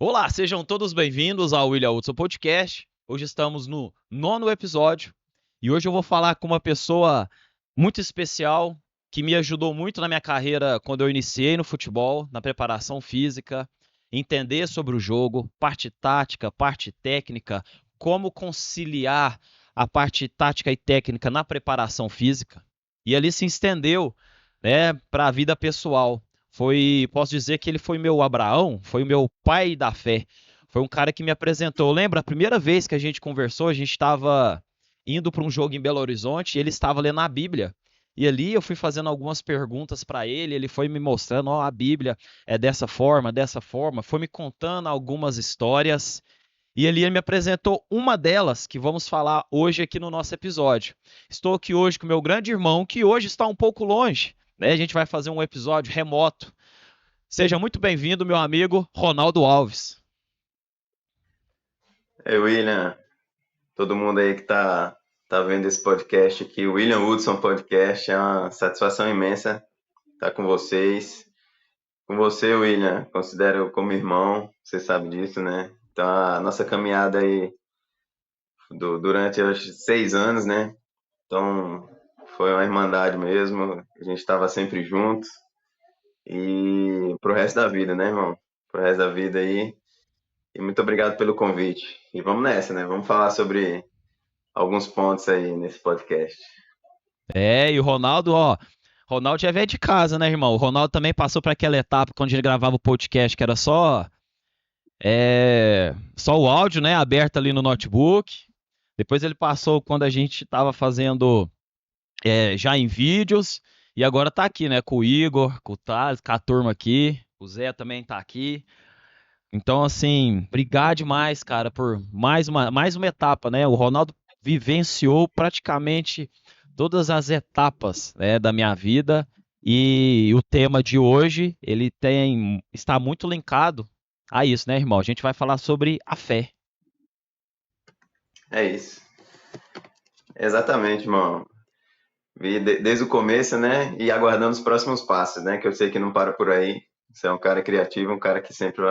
Olá, sejam todos bem-vindos ao William Hudson Podcast. Hoje estamos no 9º episódio e hoje eu vou falar com uma pessoa muito especial que me ajudou muito na minha carreira quando eu iniciei no futebol, na preparação física, entender sobre o jogo, parte tática, parte técnica, como conciliar a parte tática e técnica na preparação física. E ali se estendeu, né, para a vida pessoal. Posso dizer que ele foi meu Abraão, foi o meu pai da fé. Foi um cara que me apresentou. Lembra, a primeira vez que a gente conversou, a gente estava indo para um jogo em Belo Horizonte e ele estava lendo a Bíblia. E ali eu fui fazendo algumas perguntas para ele foi me mostrando, a Bíblia é dessa forma, foi me contando algumas histórias. E ali ele me apresentou uma delas que vamos falar hoje aqui no nosso episódio. Estou aqui hoje com meu grande irmão, que hoje está um pouco longe, né? A gente vai fazer um episódio remoto. Seja muito bem-vindo, meu amigo Ronaldo Alves. William, todo mundo aí que tá vendo esse podcast aqui, o William Hudson Podcast, é uma satisfação imensa estar com vocês. Com você, William, considero como irmão, você sabe disso, né? Então, a nossa caminhada aí durante os 6 anos, né? Então, foi uma irmandade mesmo, a gente estava sempre juntos e pro resto da vida, né, irmão? Pro resto da vida aí. E muito obrigado pelo convite. E vamos nessa, né? Vamos falar sobre alguns pontos aí nesse podcast. E o Ronaldo, Ronaldo já é velho de casa, né, irmão? O Ronaldo também passou por aquela etapa quando ele gravava o podcast, que era só o áudio, né, aberto ali no notebook. Depois ele passou quando a gente estava fazendo já em vídeos. E agora tá aqui, né? Com o Igor, com o Thales, com a turma aqui. O Zé também tá aqui. Então, assim, obrigado demais, cara, por mais uma etapa, né? O Ronaldo vivenciou praticamente todas as etapas, né, da minha vida. E o tema de hoje, está muito linkado a isso, né, irmão? A gente vai falar sobre a fé. É isso. Exatamente, irmão. Desde o começo, né? E aguardando os próximos passos, né? Que eu sei que não para por aí. Você é um cara criativo, um cara que sempre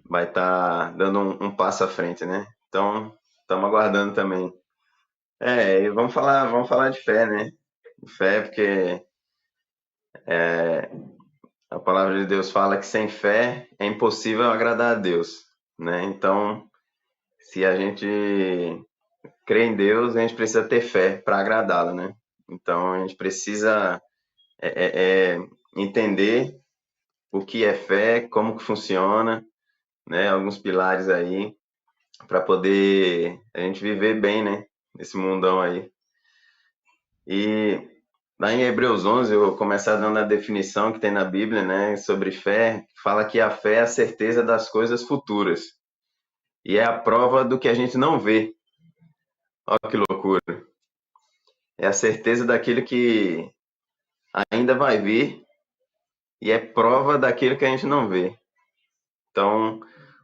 vai estar dando um passo à frente, né? Então, estamos aguardando também. E vamos falar de fé, né? Fé, porque a palavra de Deus fala que sem fé é impossível agradar a Deus, né? Então, se a gente crê em Deus, a gente precisa ter fé para agradá-lo, né? Então, a gente precisa entender o que é fé, como que funciona, né? Alguns pilares aí para poder a gente viver bem, né? Nesse mundão aí. E lá em Hebreus 11, eu vou começar dando a definição que tem na Bíblia, né? Sobre fé, fala que a fé é a certeza das coisas futuras e é a prova do que a gente não vê. Olha que loucura. É a certeza daquilo que ainda vai vir e é prova daquilo que a gente não vê. Então,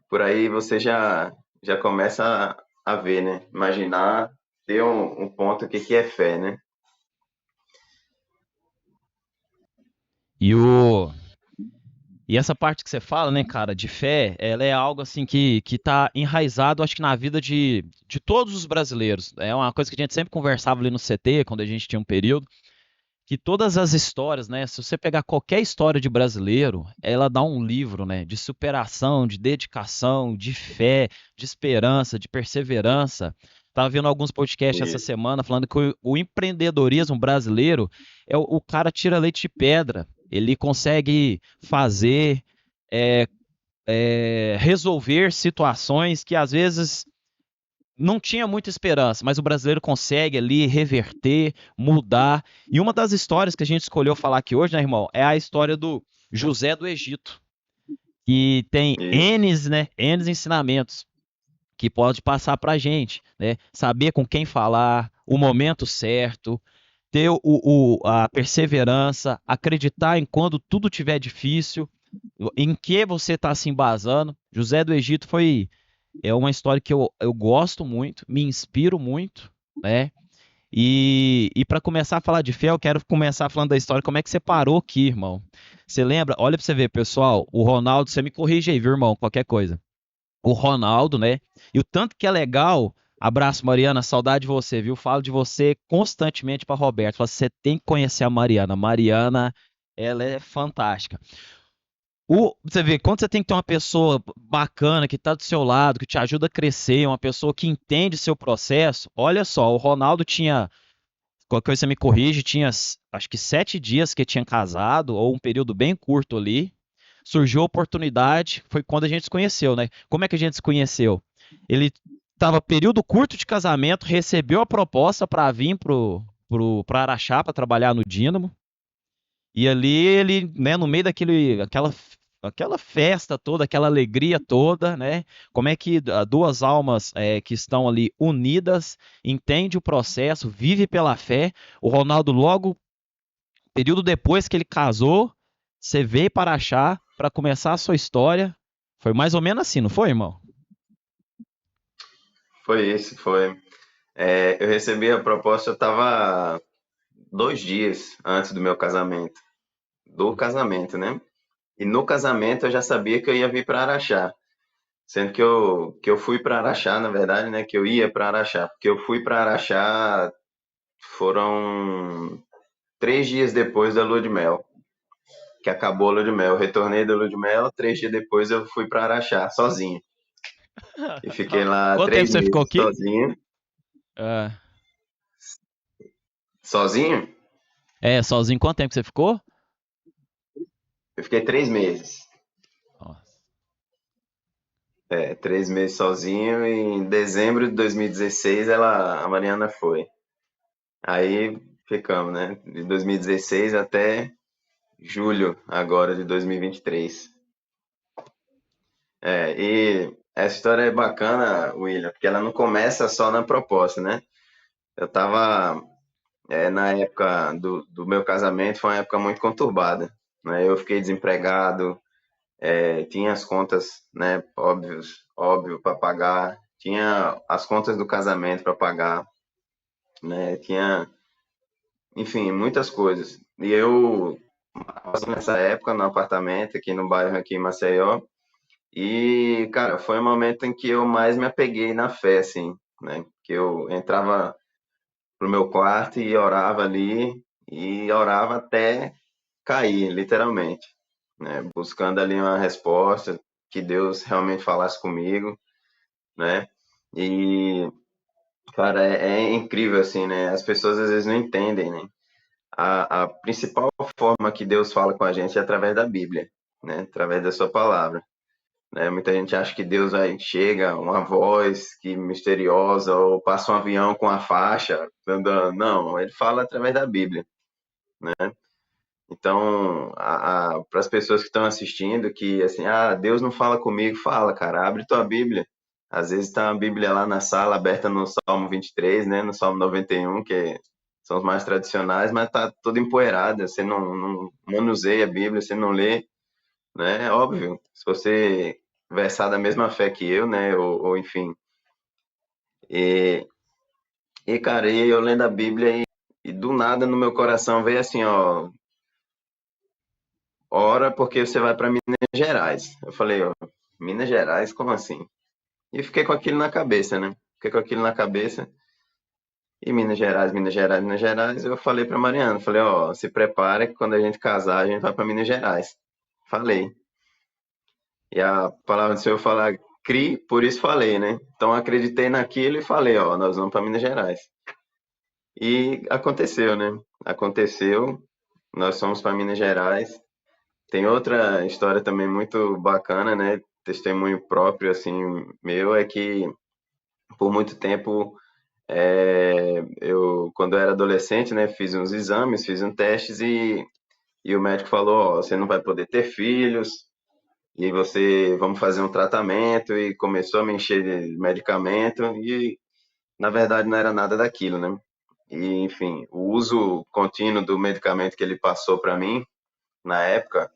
por aí você já começa a ver, né? Imaginar, ter um ponto que é fé, né? E o E essa parte que você fala, né, cara, de fé, ela é algo assim que tá enraizado, acho que na vida de todos os brasileiros. É uma coisa que a gente sempre conversava ali no CT, quando a gente tinha um período, que todas as histórias, né, se você pegar qualquer história de brasileiro, ela dá um livro, né, de superação, de dedicação, de fé, de esperança, de perseverança. Tava vendo alguns podcasts essa Isso. semana falando que o empreendedorismo brasileiro o cara tira leite de pedra. Ele consegue fazer, é, resolver situações que às vezes não tinha muita esperança, mas o brasileiro consegue ali reverter, mudar. E uma das histórias que a gente escolheu falar aqui hoje, né, irmão, é a história do José do Egito, que tem Isso. N, né, N ensinamentos que pode passar para a gente, né? Saber com quem falar, o momento certo, ter a perseverança, acreditar em quando tudo tiver difícil, em que você está se embasando. José do Egito é uma história que eu gosto muito, me inspiro muito, né? E para começar a falar de fé, eu quero começar falando da história, como é que você parou aqui, irmão? Você lembra? Olha pra você ver, pessoal. O Ronaldo, você me corrige aí, viu, irmão? Qualquer coisa. O Ronaldo, né? E o tanto que é legal. Abraço, Mariana. Saudade de você, viu? Falo de você constantemente pra Roberto. Falo, você tem que conhecer a Mariana. Mariana, ela é fantástica. Você vê, quando você tem que ter uma pessoa bacana que está do seu lado, que te ajuda a crescer, uma pessoa que entende seu processo, olha só, o Ronaldo tinha, qualquer coisa você me corrige, tinha acho que 7 dias que tinha casado, ou um período bem curto ali. Surgiu a oportunidade, foi quando a gente se conheceu, né? Como é que a gente se conheceu? Ele estava período curto de casamento, recebeu a proposta para vir pra Araxá para trabalhar no Dínamo. E ali ele, né, no meio aquela festa toda, aquela alegria toda, né? Como é que duas almas que estão ali unidas, entende o processo, vive pela fé. O Ronaldo logo, período depois que ele casou, você veio para achar para começar a sua história. Foi mais ou menos assim, não foi, irmão? Foi isso, foi. Eu recebi a proposta, eu estava 2 dias antes do meu casamento. Do casamento, né? E no casamento eu já sabia que eu ia vir para Araxá. Sendo que eu fui para Araxá, na verdade, né? Que eu ia para Araxá. Porque eu fui para Araxá foram 3 dias depois da lua de mel. Que acabou a lua de mel. Eu retornei da lua de mel, 3 dias depois eu fui para Araxá, sozinho. E fiquei lá Quanto tempo três você ficou meses aqui? sozinho. Ah, Sozinho? sozinho, quanto tempo você ficou? Eu fiquei 3 meses. Nossa. 3 meses sozinho e em dezembro de 2016 a Mariana foi. Aí ficamos, né? De 2016 até julho agora de 2023. E essa história é bacana, William, porque ela não começa só na proposta, né? Eu tava, na época do meu casamento, foi uma época muito conturbada, né? Eu fiquei desempregado, tinha as contas, né, óbvio, para pagar, tinha as contas do casamento para pagar, né? Tinha, enfim, muitas coisas. E eu passei nessa época no apartamento aqui no bairro aqui em Maceió. E, cara, foi o momento em que eu mais me apeguei na fé, assim, né? Que eu entrava pro meu quarto e orava ali, e orava até cair, literalmente, né? Buscando ali uma resposta, que Deus realmente falasse comigo, né? E, cara, é incrível, assim, né? As pessoas às vezes não entendem, né? A principal forma que Deus fala com a gente é através da Bíblia, né? Através da sua palavra. Né? Muita gente acha que Deus aí chega, uma voz que misteriosa, ou passa um avião com a faixa andando. Não, ele fala através da Bíblia. Então, para as pessoas que estão assistindo, que assim, Deus não fala comigo, fala, cara, abre tua Bíblia. Às vezes está a Bíblia lá na sala, aberta no Salmo 23, né, no Salmo 91, que são os mais tradicionais, mas tá toda empoeirada, você não manuseia a Bíblia, você não lê, né? É óbvio, se você versar da mesma fé que eu, né? Ou enfim. E, cara, eu lendo a Bíblia e do nada no meu coração veio assim, ó, ora porque você vai para Minas Gerais. Eu falei, ó, Minas Gerais, como assim? E fiquei com aquilo na cabeça, né? Fiquei com aquilo na cabeça. E Minas Gerais, Minas Gerais, Minas Gerais, eu falei para Mariana, falei, ó, se prepara que quando a gente casar, a gente vai para Minas Gerais. Falei. E a palavra do Senhor fala, cri, por isso falei, né? Então acreditei naquilo e falei, ó, nós vamos para Minas Gerais. E aconteceu, né? Aconteceu, nós fomos para Minas Gerais. Tem outra história também muito bacana, né? Testemunho próprio, assim, meu, é que por muito tempo, quando eu era adolescente, né, fiz uns exames, fiz uns testes e o médico falou, ó, você não vai poder ter filhos, e vamos fazer um tratamento, e começou a me encher de medicamento, e na verdade não era nada daquilo, né? E, enfim, o uso contínuo do medicamento que ele passou para mim, na época,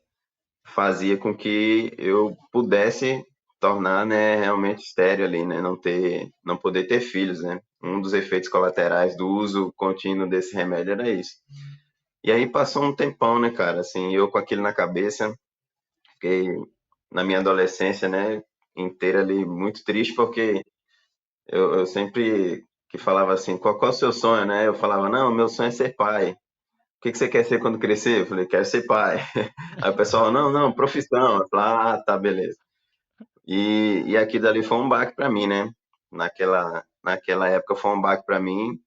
fazia com que eu pudesse tornar, né, realmente estéril ali, né? Não poder ter filhos, né? Um dos efeitos colaterais do uso contínuo desse remédio era isso. E aí passou um tempão, né, cara? Assim, eu com aquilo na cabeça, fiquei na minha adolescência, né, inteira ali muito triste, porque eu sempre que falava assim, qual é o seu sonho, né? Eu falava, não, meu sonho é ser pai. O que você quer ser quando crescer? Eu falei, quero ser pai. Aí o pessoal, não, profissão. Eu falei, ah, tá, beleza. E aquilo ali foi um baque pra mim, né? Naquela época foi um baque pra mim.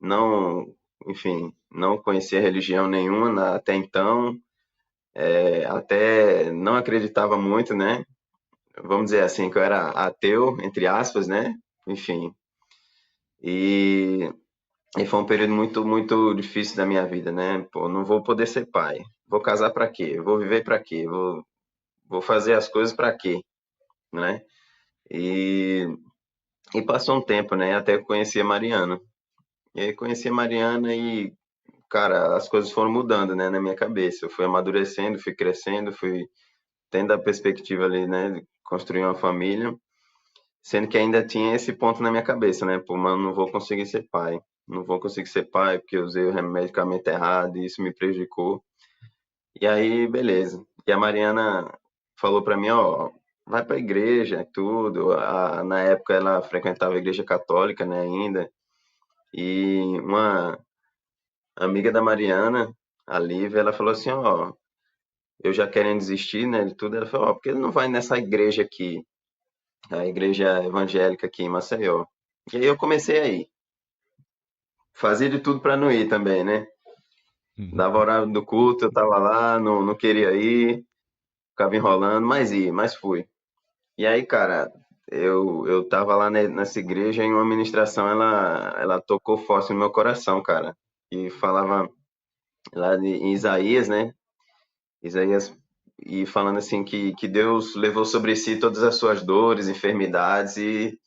Não, enfim, não conhecia religião nenhuma até então. Até não acreditava muito, né? Vamos dizer assim, que eu era ateu, entre aspas, né? Enfim. E, e foi um período muito, muito difícil da minha vida, né? Pô, não vou poder ser pai. Vou casar pra quê? Vou viver pra quê? Vou fazer as coisas pra quê? Né? E, e passou um tempo, né? Até que eu conheci a Mariana. E aí conheci a Mariana e, cara, as coisas foram mudando, né, na minha cabeça. Eu fui amadurecendo, fui crescendo, fui tendo a perspectiva ali, né, de construir uma família, sendo que ainda tinha esse ponto na minha cabeça, né, pô, mano, não vou conseguir ser pai. Não vou conseguir ser pai porque eu usei o medicamento errado e isso me prejudicou. E aí, beleza. E a Mariana falou pra mim, ó, vai pra igreja, tudo. Na época ela frequentava a igreja católica, né, ainda. E uma amiga da Mariana, a Lívia, ela falou assim, ó, eu já querendo desistir, né, de tudo, ela falou, ó, por que ele não vai nessa igreja aqui, a igreja evangélica aqui em Maceió? E aí eu comecei a ir. Fazia de tudo para não ir também, né? Dava Uhum. horário do culto, eu tava lá, não queria ir, ficava enrolando, mas ia, mas fui. E aí, cara, eu tava lá nessa igreja em uma ministração, ela tocou forte no meu coração, cara. E falava lá em Isaías, né? Isaías e falando assim que Deus levou sobre si todas as suas dores, enfermidades e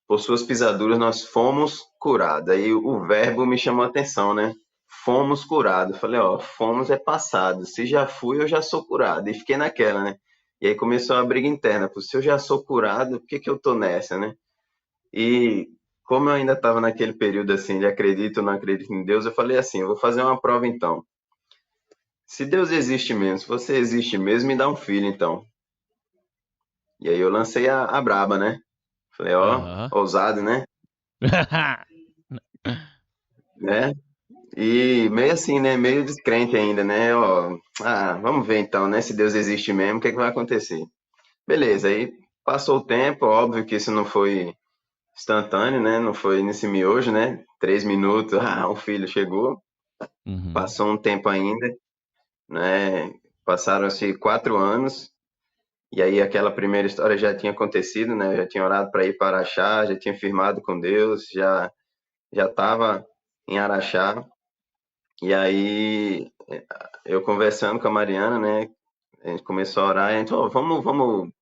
por suas pisaduras nós fomos curados. Aí o verbo me chamou a atenção, né? Fomos curados. Eu falei, ó, fomos é passado. Se já fui, eu já sou curado. E fiquei naquela, né? E aí começou a briga interna. Pô, se eu já sou curado, por que que eu tô nessa, né? E como eu ainda estava naquele período assim de acredito ou não acredito em Deus, eu falei assim, eu vou fazer uma prova então. Se Deus existe mesmo, se você existe mesmo, me dá um filho, então. E aí eu lancei a braba, né? Falei, ó, Aham. ousado, né? E meio assim, né? Meio descrente ainda, né? Ó, vamos ver então, né? Se Deus existe mesmo, o que é que vai acontecer? Beleza, aí passou o tempo, óbvio que isso não foi instantâneo, né? Não foi nesse miojo, né? 3 minutos, o filho chegou. Uhum. Passou um tempo ainda, né? Passaram-se 4 anos. E aí aquela primeira história já tinha acontecido, né? Eu já tinha orado para ir para Araxá, já tinha firmado com Deus, já estava em Araxá. E aí eu conversando com a Mariana, né? A gente começou a orar, e a gente, "Ô, vamos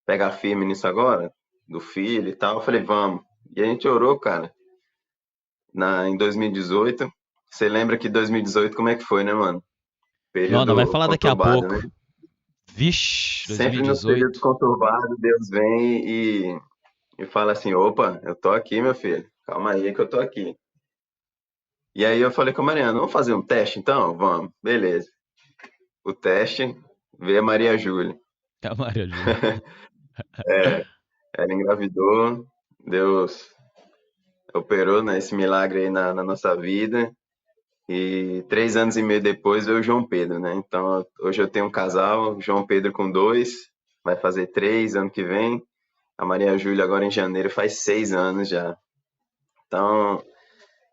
pegar firme nisso agora, do filho e tal." Eu falei, vamos. E a gente orou, cara, em 2018. Você lembra que 2018 como é que foi, né, mano? Não, não vai Período falar daqui a conturbado, né? pouco. Vixe, Sempre nos períodos 2018. conturbados, Deus vem e fala assim: opa, eu tô aqui, meu filho. Calma aí que eu tô aqui. E aí eu falei com a Mariana: vamos fazer um teste então? Vamos, beleza. O teste veio a Maria Júlia. A Maria Júlia. Ela engravidou, Deus operou, né, esse milagre aí na nossa vida. E 3 anos e meio depois veio o João Pedro, né? Então hoje eu tenho um casal, João Pedro com dois, vai fazer 3 ano que vem. A Maria Júlia agora em janeiro faz 6 anos já. Então,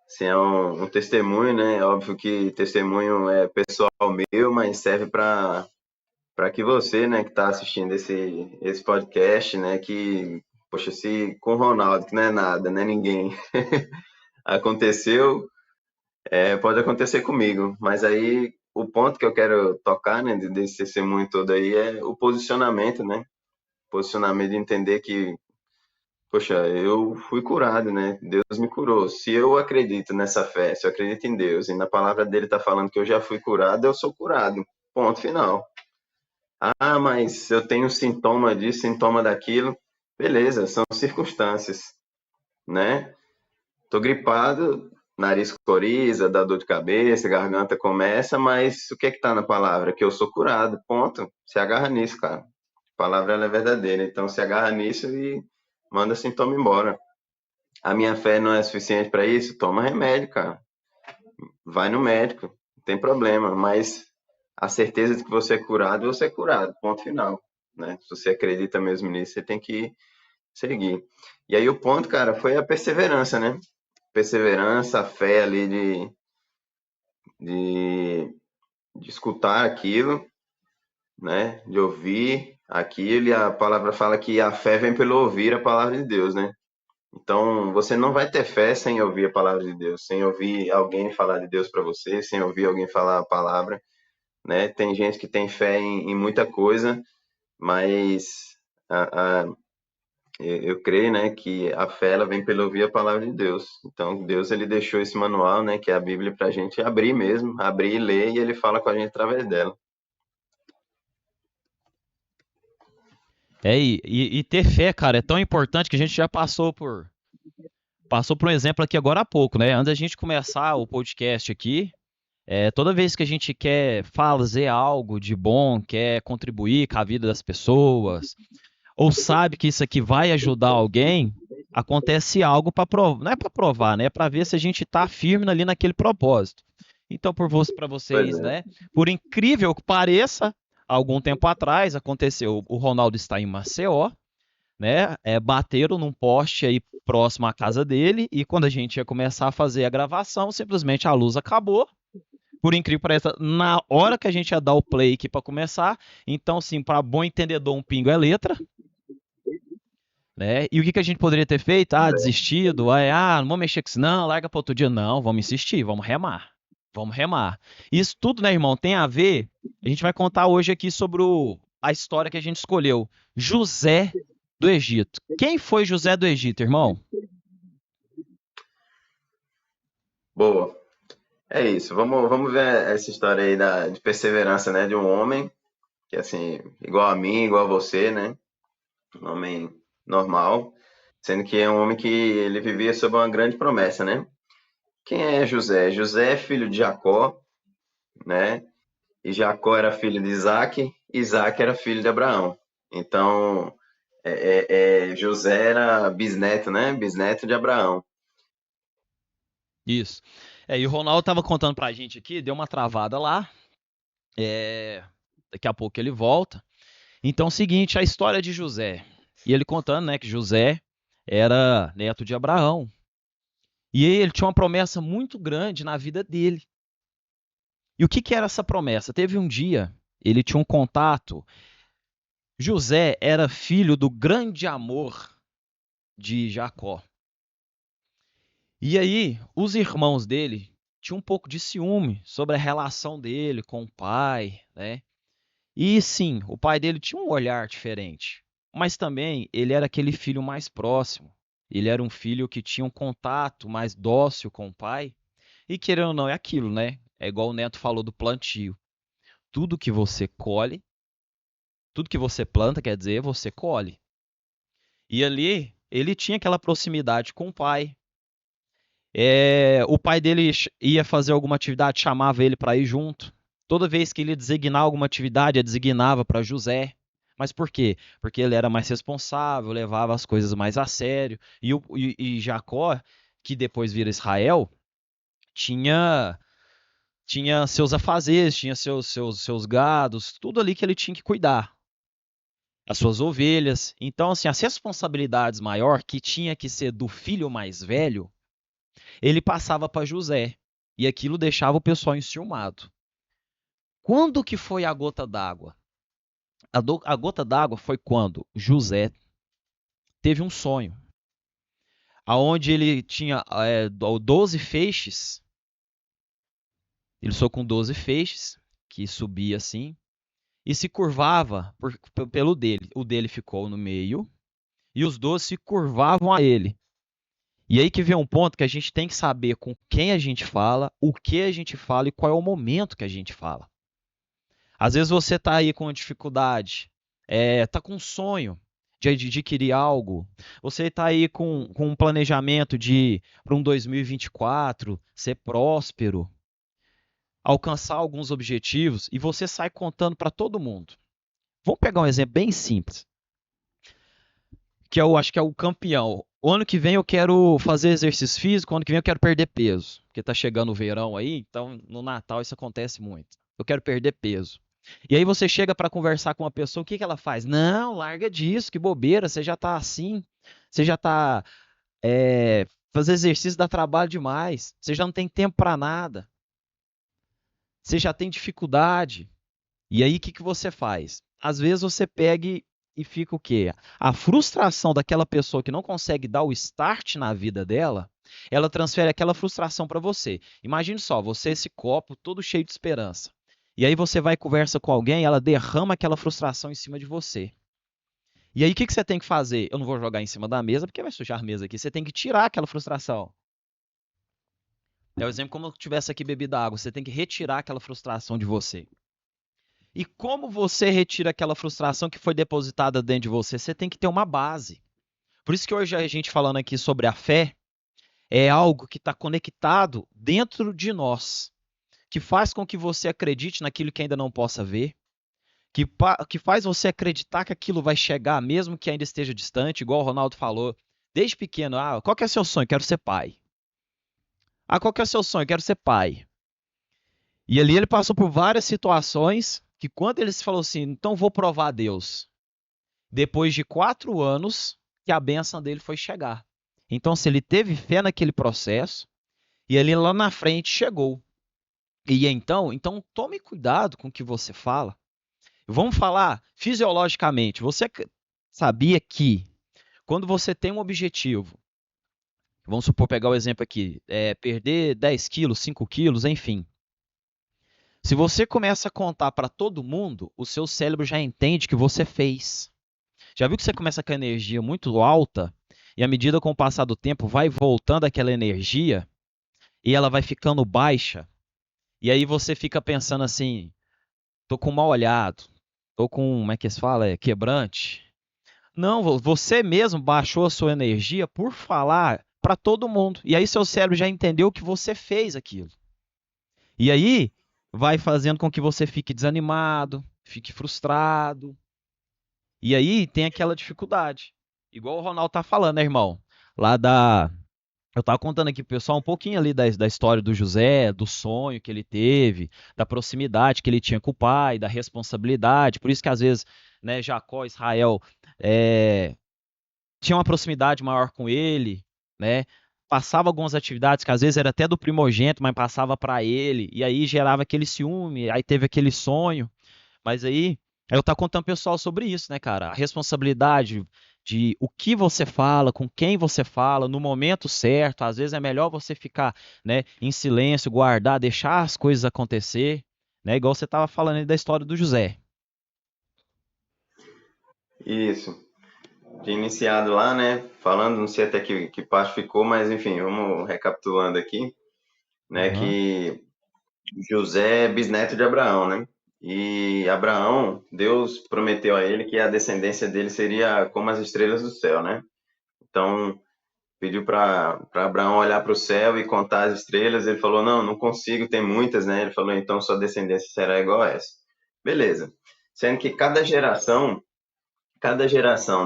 assim, é um testemunho, né? É óbvio que testemunho é pessoal meu, mas serve para que você, né, que está assistindo esse podcast, né, que, poxa, se com o Ronaldo, que não é nada, não é ninguém, aconteceu, pode acontecer comigo. Mas aí o ponto que eu quero tocar, né, desse testemunho todo aí é o posicionamento, né? Posicionamento de entender que, poxa, eu fui curado, né? Deus me curou. Se eu acredito nessa fé, se eu acredito em Deus e na palavra dele tá falando que eu já fui curado, eu sou curado. Ponto final. Ah, mas eu tenho sintoma disso, sintoma daquilo. Beleza, são circunstâncias, né? Tô gripado, nariz coriza, dá dor de cabeça, garganta começa, mas o que é que tá na palavra? Que eu sou curado, ponto. Se agarra nisso, cara. A palavra ela é verdadeira, então se agarra nisso e manda sintoma embora. A minha fé não é suficiente para isso? Toma remédio, cara. Vai no médico, não tem problema, mas a certeza de que você é curado, ponto final, né? Se você acredita mesmo nisso, você tem que seguir. E aí o ponto, cara, foi a perseverança, né? Perseverança, a fé ali de, de escutar aquilo, né? De ouvir aquilo, e a palavra fala que a fé vem pelo ouvir a palavra de Deus, né? Então, você não vai ter fé sem ouvir a palavra de Deus, sem ouvir alguém falar de Deus para você, sem ouvir alguém falar a palavra, né? Tem gente que tem fé em muita coisa, mas eu creio, né, que a fé ela vem pelo ouvir a palavra de Deus. Então, Deus ele deixou esse manual, né, que é a Bíblia, para a gente abrir mesmo, abrir e ler, e ele fala com a gente através dela. E ter fé, cara, é tão importante que a gente já passou por um exemplo aqui agora há pouco, né? Antes da gente começar o podcast aqui, toda vez que a gente quer fazer algo de bom, quer contribuir com a vida das pessoas, ou sabe que isso aqui vai ajudar alguém, acontece algo para provar, não é para provar, né? É para ver se a gente está firme ali naquele propósito. Então, para Pois vocês, é. né? Por incrível que pareça, algum tempo atrás aconteceu, o Ronaldo está em Maceió, né? Bateram num poste aí próximo à casa dele e quando a gente ia começar a fazer a gravação, simplesmente a luz acabou. Por incrível que pareça, na hora que a gente ia dar o play aqui para começar, então, sim, para bom entendedor, um pingo é letra, né? E o que a gente poderia ter feito? Ah, desistido, não vou mexer com isso, não, larga para outro dia. Não, vamos insistir, vamos remar. Vamos remar. Isso tudo, né, irmão, tem a ver. A gente vai contar hoje aqui sobre a história que a gente escolheu. José do Egito. Quem foi José do Egito, irmão? Boa. É isso. Vamos ver essa história aí de perseverança, né, de um homem que assim, igual a mim, igual a você, né? Um homem normal, sendo que é um homem que ele vivia sob uma grande promessa, né? Quem é José? José é filho de Jacó, né? E Jacó era filho de Isaac, Isaac era filho de Abraão. Então, José era bisneto, né? Bisneto de Abraão. Isso. E o Ronaldo tava contando pra gente aqui, deu uma travada lá. Daqui a pouco ele volta. Então, é o seguinte, a história de José. E ele contando, né, que José era neto de Abraão. E aí ele tinha uma promessa muito grande na vida dele. E o que era essa promessa? Teve um dia, ele tinha um contato. José era filho do grande amor de Jacó. E aí, os irmãos dele tinham um pouco de ciúme sobre a relação dele com o pai, né? E sim, o pai dele tinha um olhar diferente, mas também ele era aquele filho mais próximo. Ele era um filho que tinha um contato mais dócil com o pai. E querendo ou não, é aquilo, né? É igual o Neto falou do plantio. Tudo que você colhe, tudo que você planta, quer dizer, você colhe. E ali, ele tinha aquela proximidade com o pai. O pai dele ia fazer alguma atividade, chamava ele para ir junto. Toda vez que ele designar alguma atividade, ele designava para José. Mas por quê? Porque ele era mais responsável, levava as coisas mais a sério. E Jacó, que depois vira Israel, tinha seus afazeres, tinha seus gados, tudo ali que ele tinha que cuidar. As suas ovelhas. Então, assim, as responsabilidades maior, que tinha que ser do filho mais velho, ele passava para José. E aquilo deixava o pessoal enciumado. Quando que foi a gota d'água? A gota d'água foi quando José teve um sonho, aonde ele tinha 12 feixes. Ele sonhou com 12 feixes, que subia assim, e se curvava pelo dele. O dele ficou no meio, e os 12 se curvavam a ele. E aí que vem um ponto que a gente tem que saber com quem a gente fala, o que a gente fala e qual é o momento que a gente fala. Às vezes você está aí com dificuldade, está com um sonho, de adquirir algo. Você está aí com um planejamento de para um 2024 ser próspero, alcançar alguns objetivos e você sai contando para todo mundo. Vamos pegar um exemplo bem simples, que eu acho que é o campeão. O ano que vem eu quero fazer exercício físico, ano que vem eu quero perder peso, porque tá chegando o verão aí, então no Natal isso acontece muito. Eu quero perder peso. E aí você chega para conversar com uma pessoa, o que que ela faz? Não, larga disso, que bobeira, você já tá assim, você já tá fazer exercício dá trabalho demais, você já não tem tempo para nada, você já tem dificuldade. E aí o que que você faz? Às vezes você pega e fica o quê? A frustração daquela pessoa que não consegue dar o start na vida dela, ela transfere aquela frustração para você. Imagine só, você esse copo todo cheio de esperança. E aí você vai e conversa com alguém, ela derrama aquela frustração em cima de você. E aí o que que você tem que fazer? Eu não vou jogar em cima da mesa porque vai sujar a mesa aqui. Você tem que tirar aquela frustração. É o exemplo como eu tivesse aqui bebido água. Você tem que retirar aquela frustração de você. E como você retira aquela frustração que foi depositada dentro de você? Você tem que ter uma base. Por isso que hoje a gente falando aqui sobre a fé é algo que está conectado dentro de nós, que faz com que você acredite naquilo que ainda não possa ver, que faz você acreditar que aquilo vai chegar mesmo que ainda esteja distante, igual o Ronaldo falou, desde pequeno, qual que é o seu sonho? Quero ser pai. Qual que é o seu sonho? Quero ser pai. E ali ele passou por várias situações que quando ele falou assim, então vou provar a Deus. Depois de 4 anos que a bênção dele foi chegar. Então, se ele teve fé naquele processo, e ele lá na frente chegou. E então tome cuidado com o que você fala. Vamos falar fisiologicamente. Você sabia que quando você tem um objetivo, vamos supor, pegar o exemplo aqui, perder 10 quilos, 5 quilos, enfim. Se você começa a contar para todo mundo, o seu cérebro já entende que você fez. Já viu que você começa com a energia muito alta e à medida com o passar do tempo vai voltando aquela energia e ela vai ficando baixa e aí você fica pensando assim, tô com mal olhado, tô com, como é que se fala, quebrante. Não, você mesmo baixou a sua energia por falar para todo mundo. E aí seu cérebro já entendeu que você fez aquilo. E aí vai fazendo com que você fique desanimado, fique frustrado. E aí tem aquela dificuldade. Igual o Ronaldo tá falando, né, irmão? Lá da. Eu tava contando aqui pro pessoal um pouquinho ali da história do José, do sonho que ele teve, da proximidade que ele tinha com o pai, da responsabilidade. Por isso que às vezes, né, Jacó, Israel, é, tinha uma proximidade maior com ele, né? Passava algumas atividades que às vezes era até do primogênito, mas passava para ele, e aí gerava aquele ciúme, aí teve aquele sonho. Mas aí, eu tava contando pro pessoal sobre isso, né, cara? A responsabilidade de o que você fala, com quem você fala, no momento certo. Às vezes é melhor você ficar, né, em silêncio, guardar, deixar as coisas acontecer, né? Igual você tava falando aí da história do José. Isso. Tinha iniciado lá, né? Falando, não sei até que parte ficou, mas enfim, vamos recapitulando aqui, né? Aham. Que José é bisneto de Abraão, né? E Abraão, Deus prometeu a ele que a descendência dele seria como as estrelas do céu, né? Então, pediu para Abraão olhar para o céu e contar as estrelas. Ele falou: Não, não consigo, tem muitas, né? Ele falou: Então sua descendência será igual a essa. Beleza. Sendo que cada geração,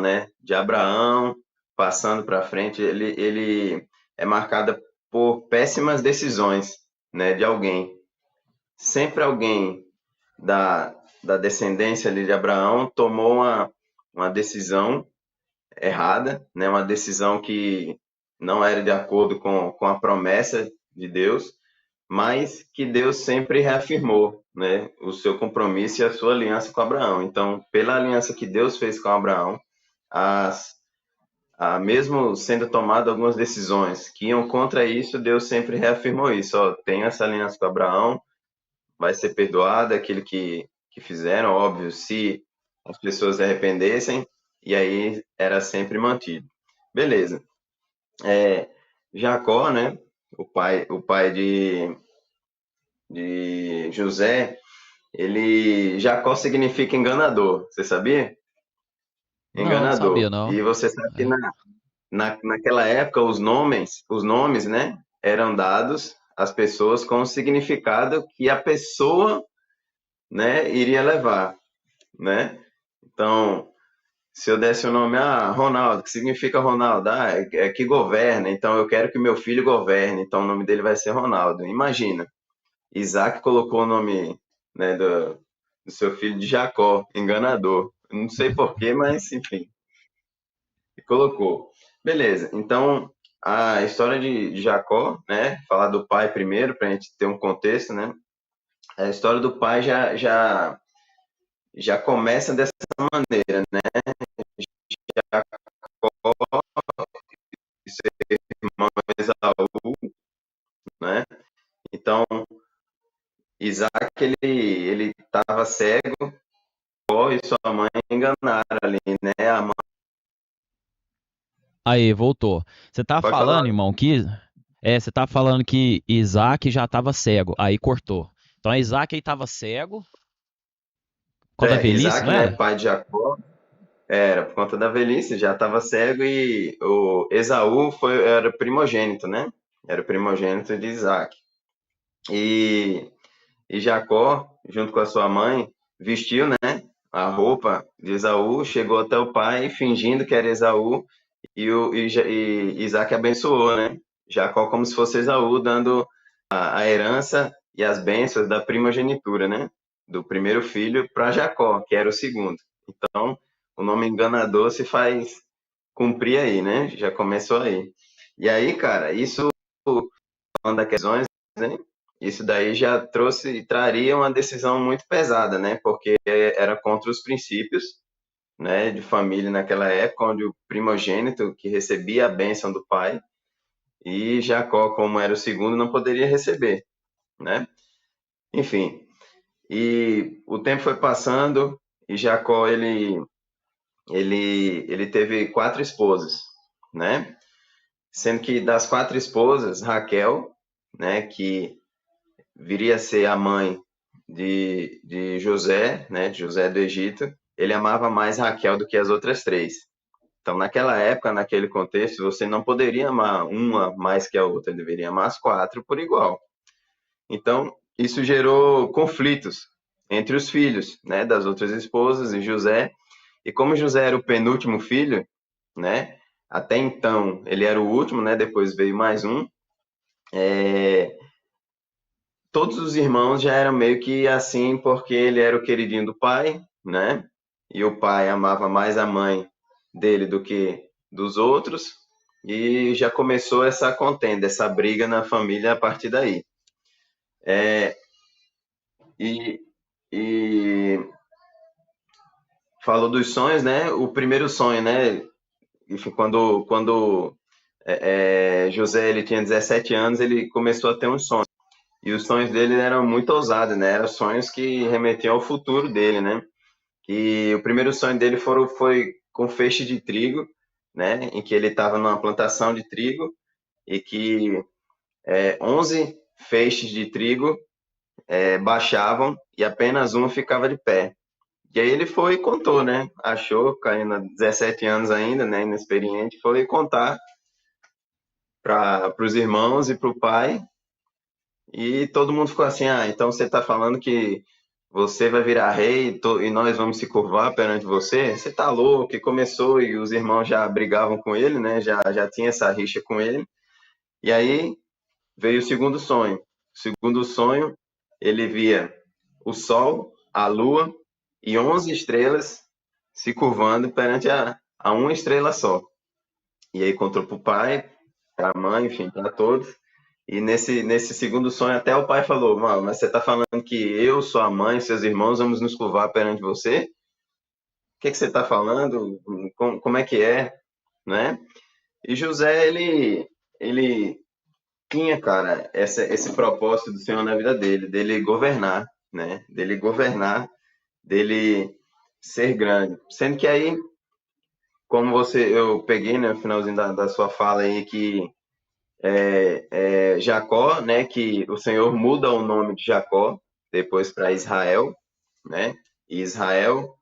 né, de Abraão passando para frente, ele é marcada por péssimas decisões, né, de alguém. Sempre alguém da descendência ali de Abraão tomou uma decisão errada, né, uma decisão que não era de acordo com a promessa de Deus, mas que Deus sempre reafirmou, né, o seu compromisso e a sua aliança com Abraão. Então, pela aliança que Deus fez com Abraão, as, mesmo sendo tomadas algumas decisões que iam contra isso, Deus sempre reafirmou isso. Ó, tem essa aliança com Abraão, vai ser perdoado aquilo que fizeram, óbvio, se as pessoas se arrependessem, e aí era sempre mantido. Beleza. Jacó, né, o pai de José, Jacó significa enganador, você sabia? Não sabia, enganador. não. E você sabe que É. naquela época os nomes, né, eram dados às pessoas com o significado que a pessoa, né, iria levar, né? Então, se eu desse o nome, Ronaldo, que significa Ronaldo? É que governa, então eu quero que meu filho governe, então o nome dele vai ser Ronaldo. Imagina, Isaac colocou o nome, né, do seu filho de Jacó, enganador. Não sei porquê, mas enfim, colocou. Beleza, então a história de Jacó, né, falar do pai primeiro, para a gente ter um contexto, né? A história do pai já começa dessa maneira, né? Jacó e seu irmão Esaú, né? Então, Isaac, ele estava cego, Jacó e sua mãe enganaram ali, né? A mãe, Aí, voltou. Você tá pode falar. falando, irmão, você tá falando que Isaac já estava cego. Aí cortou. Então Isaac aí estava cego por causa da velhice, Isaac, não né, era? pai de Jacó, era por conta da velhice, já estava cego e o Esaú era primogênito, né? Era o primogênito de Isaac. E, e Jacó, junto com a sua mãe, vestiu, né, a roupa de Esaú, chegou até o pai fingindo que era Esaú e Isaac abençoou, né? Jacó como se fosse Esaú, dando a herança e as bênçãos da primogenitura, né? Do primeiro filho para Jacó, que era o segundo. Então, o nome enganador se faz cumprir aí, né? Já começou aí. E aí, cara, isso, falando das questões, né? Isso daí já traria uma decisão muito pesada, né? Porque era contra os princípios, né, de família naquela época, onde o primogênito que recebia a bênção do pai e Jacó, como era o segundo, não poderia receber, né? Enfim, e o tempo foi passando e Jacó ele teve 4 esposas, né? Sendo que das 4 esposas, Raquel, né, que viria a ser a mãe de José, né, de José do Egito, ele amava mais Raquel do que as outras 3. Então, naquela época, naquele contexto, você não poderia amar uma mais que a outra, deveria amar as 4 por igual. Então, isso gerou conflitos entre os filhos, né, das outras esposas e José. E como José era o penúltimo filho, né, até então ele era o último, né, depois veio mais um. Todos os irmãos já eram meio que assim, porque ele era o queridinho do pai, né? E o pai amava mais a mãe dele do que dos outros. E já começou essa contenda, essa briga na família a partir daí. E, e falou dos sonhos, né? O primeiro sonho, né? Enfim, quando José ele tinha 17 anos, ele começou a ter uns sonhos. E os sonhos dele eram muito ousados, né? Eram sonhos que remetiam ao futuro dele, né? E o primeiro sonho dele foi com feixe de trigo, né? Em que ele estava numa plantação de trigo e que 11 feixes de trigo baixavam e apenas um ficava de pé. E aí ele foi e contou, né? Achou, caindo 17 anos ainda, né? Inexperiente, foi contar para os irmãos e para o pai. E todo mundo ficou assim: então você está falando que você vai virar rei e nós vamos se curvar perante você? Você tá louco? E começou e os irmãos já brigavam com ele, né? Já tinha essa rixa com ele. E aí veio o segundo sonho. O segundo sonho, ele via o sol, a lua e 11 estrelas se curvando perante a uma estrela só. E aí contou para o pai, para a mãe, enfim, para todos. E nesse segundo sonho, até o pai falou: Mano, mas você está falando que eu, sua mãe, seus irmãos vamos nos curvar perante você? O que você está falando? Como é que é? Né? E José, ele tinha, cara, esse propósito do Senhor na vida dele governar, né? Dele governar, dele ser grande. Sendo que aí, como eu peguei, né, no finalzinho da sua fala aí, que Jacó, né, que o Senhor muda o nome de Jacó depois para Israel, né? E Israel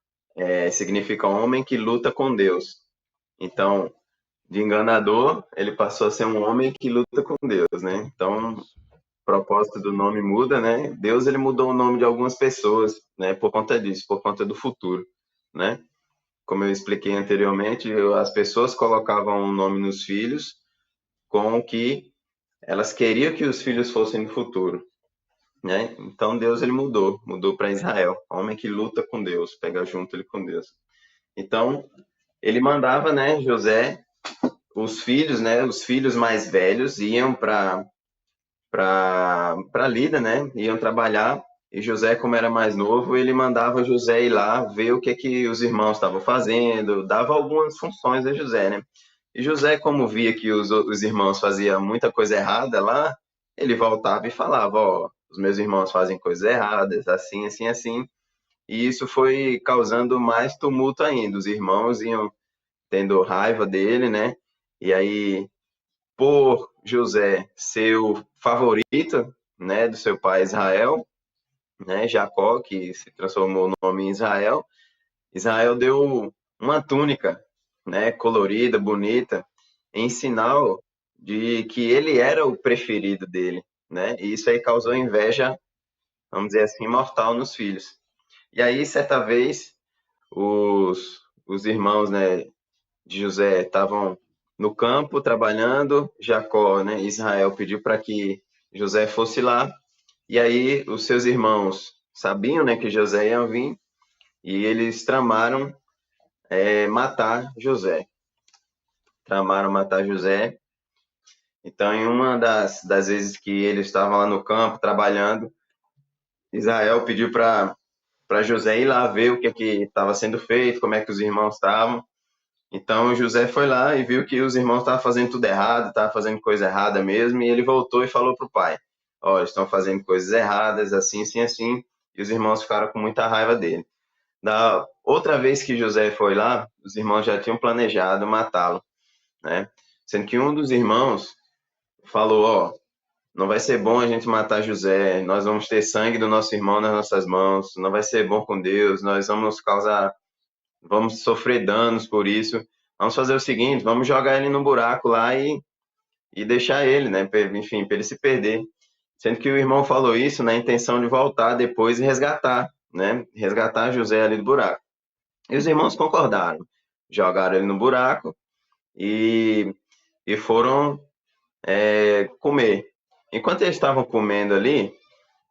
significa homem que luta com Deus. Então, de enganador, ele passou a ser um homem que luta com Deus, né? Então, o propósito do nome muda, né? Deus, ele mudou o nome de algumas pessoas, né? Por conta disso, por conta do futuro, né? Como eu expliquei anteriormente, as pessoas colocavam um nome nos filhos com o que elas queriam que os filhos fossem no futuro, né? Então Deus ele mudou para Israel, homem que luta com Deus, pega junto ele com Deus. Então ele mandava, né, José, os filhos, né, os filhos mais velhos iam para Lida, né, iam trabalhar. E José, como era mais novo, ele mandava José ir lá ver o que os irmãos estavam fazendo, dava algumas funções a José, né? E José, como via que os irmãos faziam muita coisa errada lá, ele voltava e falava, ó, os meus irmãos fazem coisas erradas, assim, assim, assim. E isso foi causando mais tumulto ainda. Os irmãos iam tendo raiva dele, né? E aí, por José ser o favorito, né, do seu pai Israel, né, Jacó, que se transformou no nome em Israel, Israel deu uma túnica, né, colorida, bonita, em sinal de que ele era o preferido dele, né? E isso aí causou inveja, vamos dizer assim, mortal nos filhos. E aí, certa vez, os irmãos, né, de José estavam no campo trabalhando, Jacó, né, Israel pediu para que José fosse lá, e aí os seus irmãos sabiam, né, que José ia vir, e eles tramaram matar José. Tramaram matar José. Então, em uma das vezes que eles estavam lá no campo trabalhando, Israel pediu para José ir lá ver o que estava sendo feito, como é que os irmãos estavam. Então, José foi lá e viu que os irmãos estavam fazendo tudo errado, estavam fazendo coisa errada mesmo, e ele voltou e falou para o pai: ó, estão fazendo coisas erradas, assim, assim, assim, e os irmãos ficaram com muita raiva dele. Da outra vez que José foi lá, os irmãos já tinham planejado matá-lo, né? Sendo que um dos irmãos falou, ó, não vai ser bom a gente matar José, nós vamos ter sangue do nosso irmão nas nossas mãos, não vai ser bom com Deus, nós vamos sofrer danos por isso. Vamos fazer o seguinte, vamos jogar ele no buraco lá e deixar ele, né? Enfim, para ele se perder. Sendo que o irmão falou isso na intenção de voltar depois e resgatar, né? Resgatar José ali do buraco. E os irmãos concordaram, jogaram ele no buraco e, e foram comer. Enquanto eles estavam comendo ali,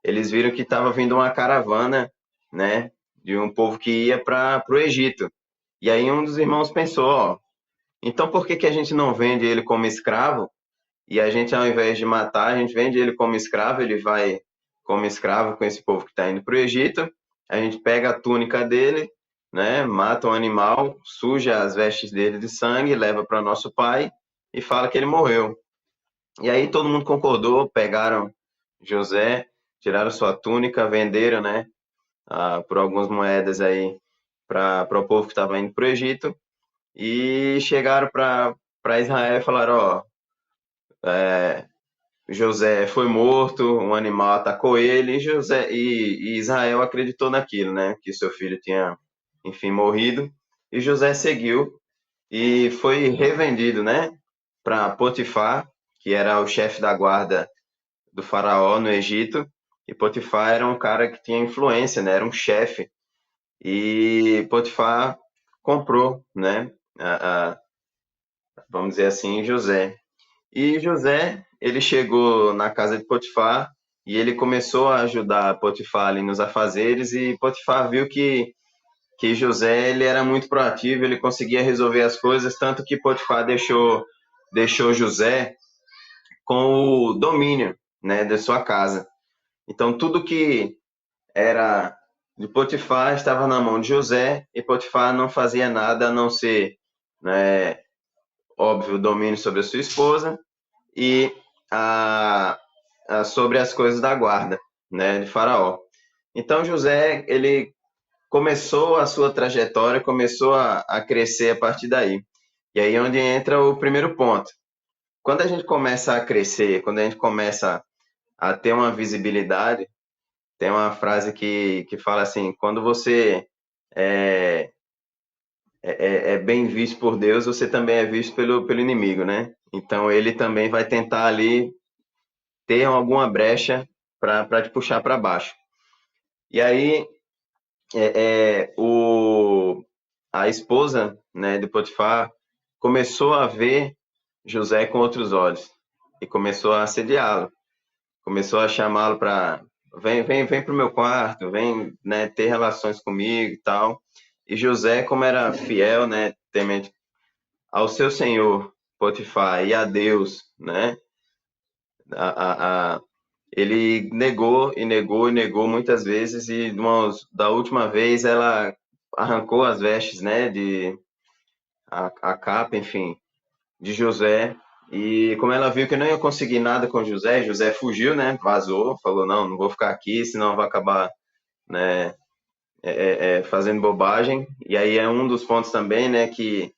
eles viram que estava vindo uma caravana, né, de um povo que ia para o Egito. E aí um dos irmãos pensou, ó, então por que a gente não vende ele como escravo? E a gente, ao invés de matar, a gente vende ele como escravo, ele vai como escravo com esse povo que está indo para o Egito. A gente pega a túnica dele, né, mata um animal, suja as vestes dele de sangue, leva para nosso pai e fala que ele morreu. E aí todo mundo concordou, pegaram José, tiraram sua túnica, venderam, né, por algumas moedas aí para o povo que estava indo para o Egito e chegaram para Israel e falaram, ó, José foi morto, um animal atacou ele e Israel acreditou naquilo, né, que seu filho tinha, enfim, morrido. E José seguiu e foi revendido, né, para Potifar, que era o chefe da guarda do faraó no Egito. E Potifar era um cara que tinha influência, né, era um chefe. E Potifar comprou, né, vamos dizer assim, José. E José, ele chegou na casa de Potifar e ele começou a ajudar Potifar ali nos afazeres e Potifar viu que José ele era muito proativo, ele conseguia resolver as coisas, tanto que Potifar deixou José com o domínio, né, da sua casa. Então tudo que era de Potifar estava na mão de José e Potifar não fazia nada a não ser, né, óbvio, o domínio sobre a sua esposa e sobre as coisas da guarda, né, de Faraó. Então José ele começou a sua trajetória, começou a crescer a partir daí. E aí é onde entra o primeiro ponto. Quando a gente começa a crescer, quando a gente começa a ter uma visibilidade, tem uma frase que fala assim, quando você é bem visto por Deus, você também é visto pelo inimigo, né? Então ele também vai tentar ali ter alguma brecha para te puxar para baixo. E aí a esposa, né, de Potifar começou a ver José com outros olhos e começou a assediá-lo, começou a chamá-lo para vem pro meu quarto, vem, né, ter relações comigo e tal. E José, como era fiel, né, temente ao seu senhor Potifar e a Deus, né, a, a, ele negou e negou e negou muitas vezes e da última vez ela arrancou as vestes, né, de a capa, enfim, de José. E como ela viu que não ia conseguir nada com José, José fugiu, né, vazou, falou não vou ficar aqui, senão vai acabar, né, fazendo bobagem. E aí é um dos pontos também, né, que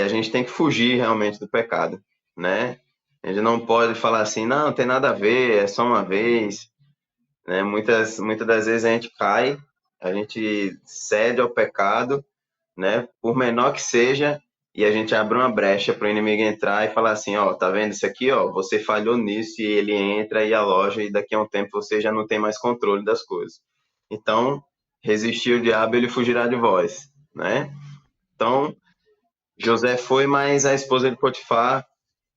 a gente tem que fugir realmente do pecado, né? A gente não pode falar assim, não tem nada a ver, é só uma vez, né? Muitas das vezes a gente cai, a gente cede ao pecado, né? Por menor que seja, e a gente abre uma brecha para o inimigo entrar e falar assim, ó, tá vendo isso aqui, ó? Você falhou nisso e ele entra e aloja e daqui a um tempo você já não tem mais controle das coisas. Então, resistir o diabo, ele fugirá de vós, né? Então, José foi, mas a esposa de Potifar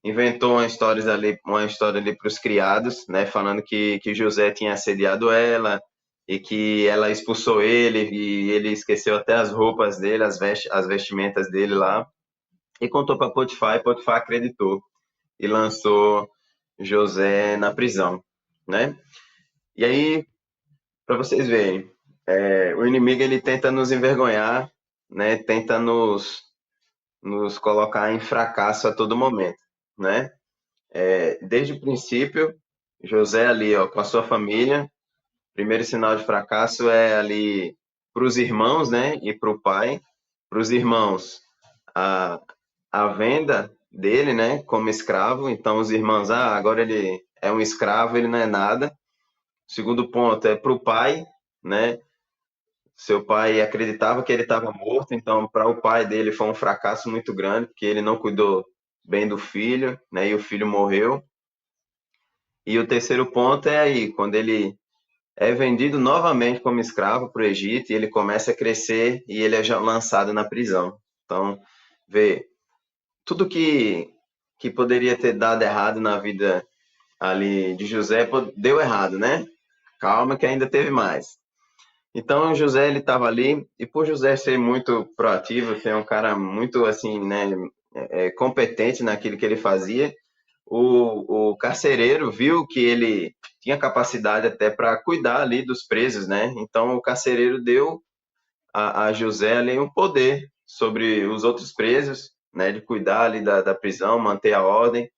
inventou uma história ali para os criados, né, falando que José tinha assediado ela e que ela expulsou ele e ele esqueceu até as roupas dele, as vestimentas dele lá e contou para Potifar e Potifar acreditou e lançou José na prisão, né? E aí, para vocês verem, o inimigo ele tenta nos envergonhar, né? Tenta nos colocar em fracasso a todo momento, né? Desde o princípio, José ali, ó, com a sua família, primeiro sinal de fracasso é ali para os irmãos, né, e para o pai. Para os irmãos, a, a venda dele, né, como escravo. Então os irmãos, agora ele é um escravo, ele não é nada. Segundo ponto é para o pai, né? Seu pai acreditava que ele estava morto, então para o pai dele foi um fracasso muito grande, porque ele não cuidou bem do filho, né? E o filho morreu. E o terceiro ponto é aí, quando ele é vendido novamente como escravo para o Egito e ele começa a crescer e ele é já lançado na prisão. Então, vê, tudo que poderia ter dado errado na vida ali de José deu errado, né? Calma que ainda teve mais. Então, José ele estava ali e por José ser muito proativo, ser um cara muito assim, né, competente naquilo que ele fazia, o carcereiro viu que ele tinha capacidade até para cuidar ali dos presos, né? Então o carcereiro deu a José ali um poder sobre os outros presos, né? De cuidar ali da prisão, manter a ordem.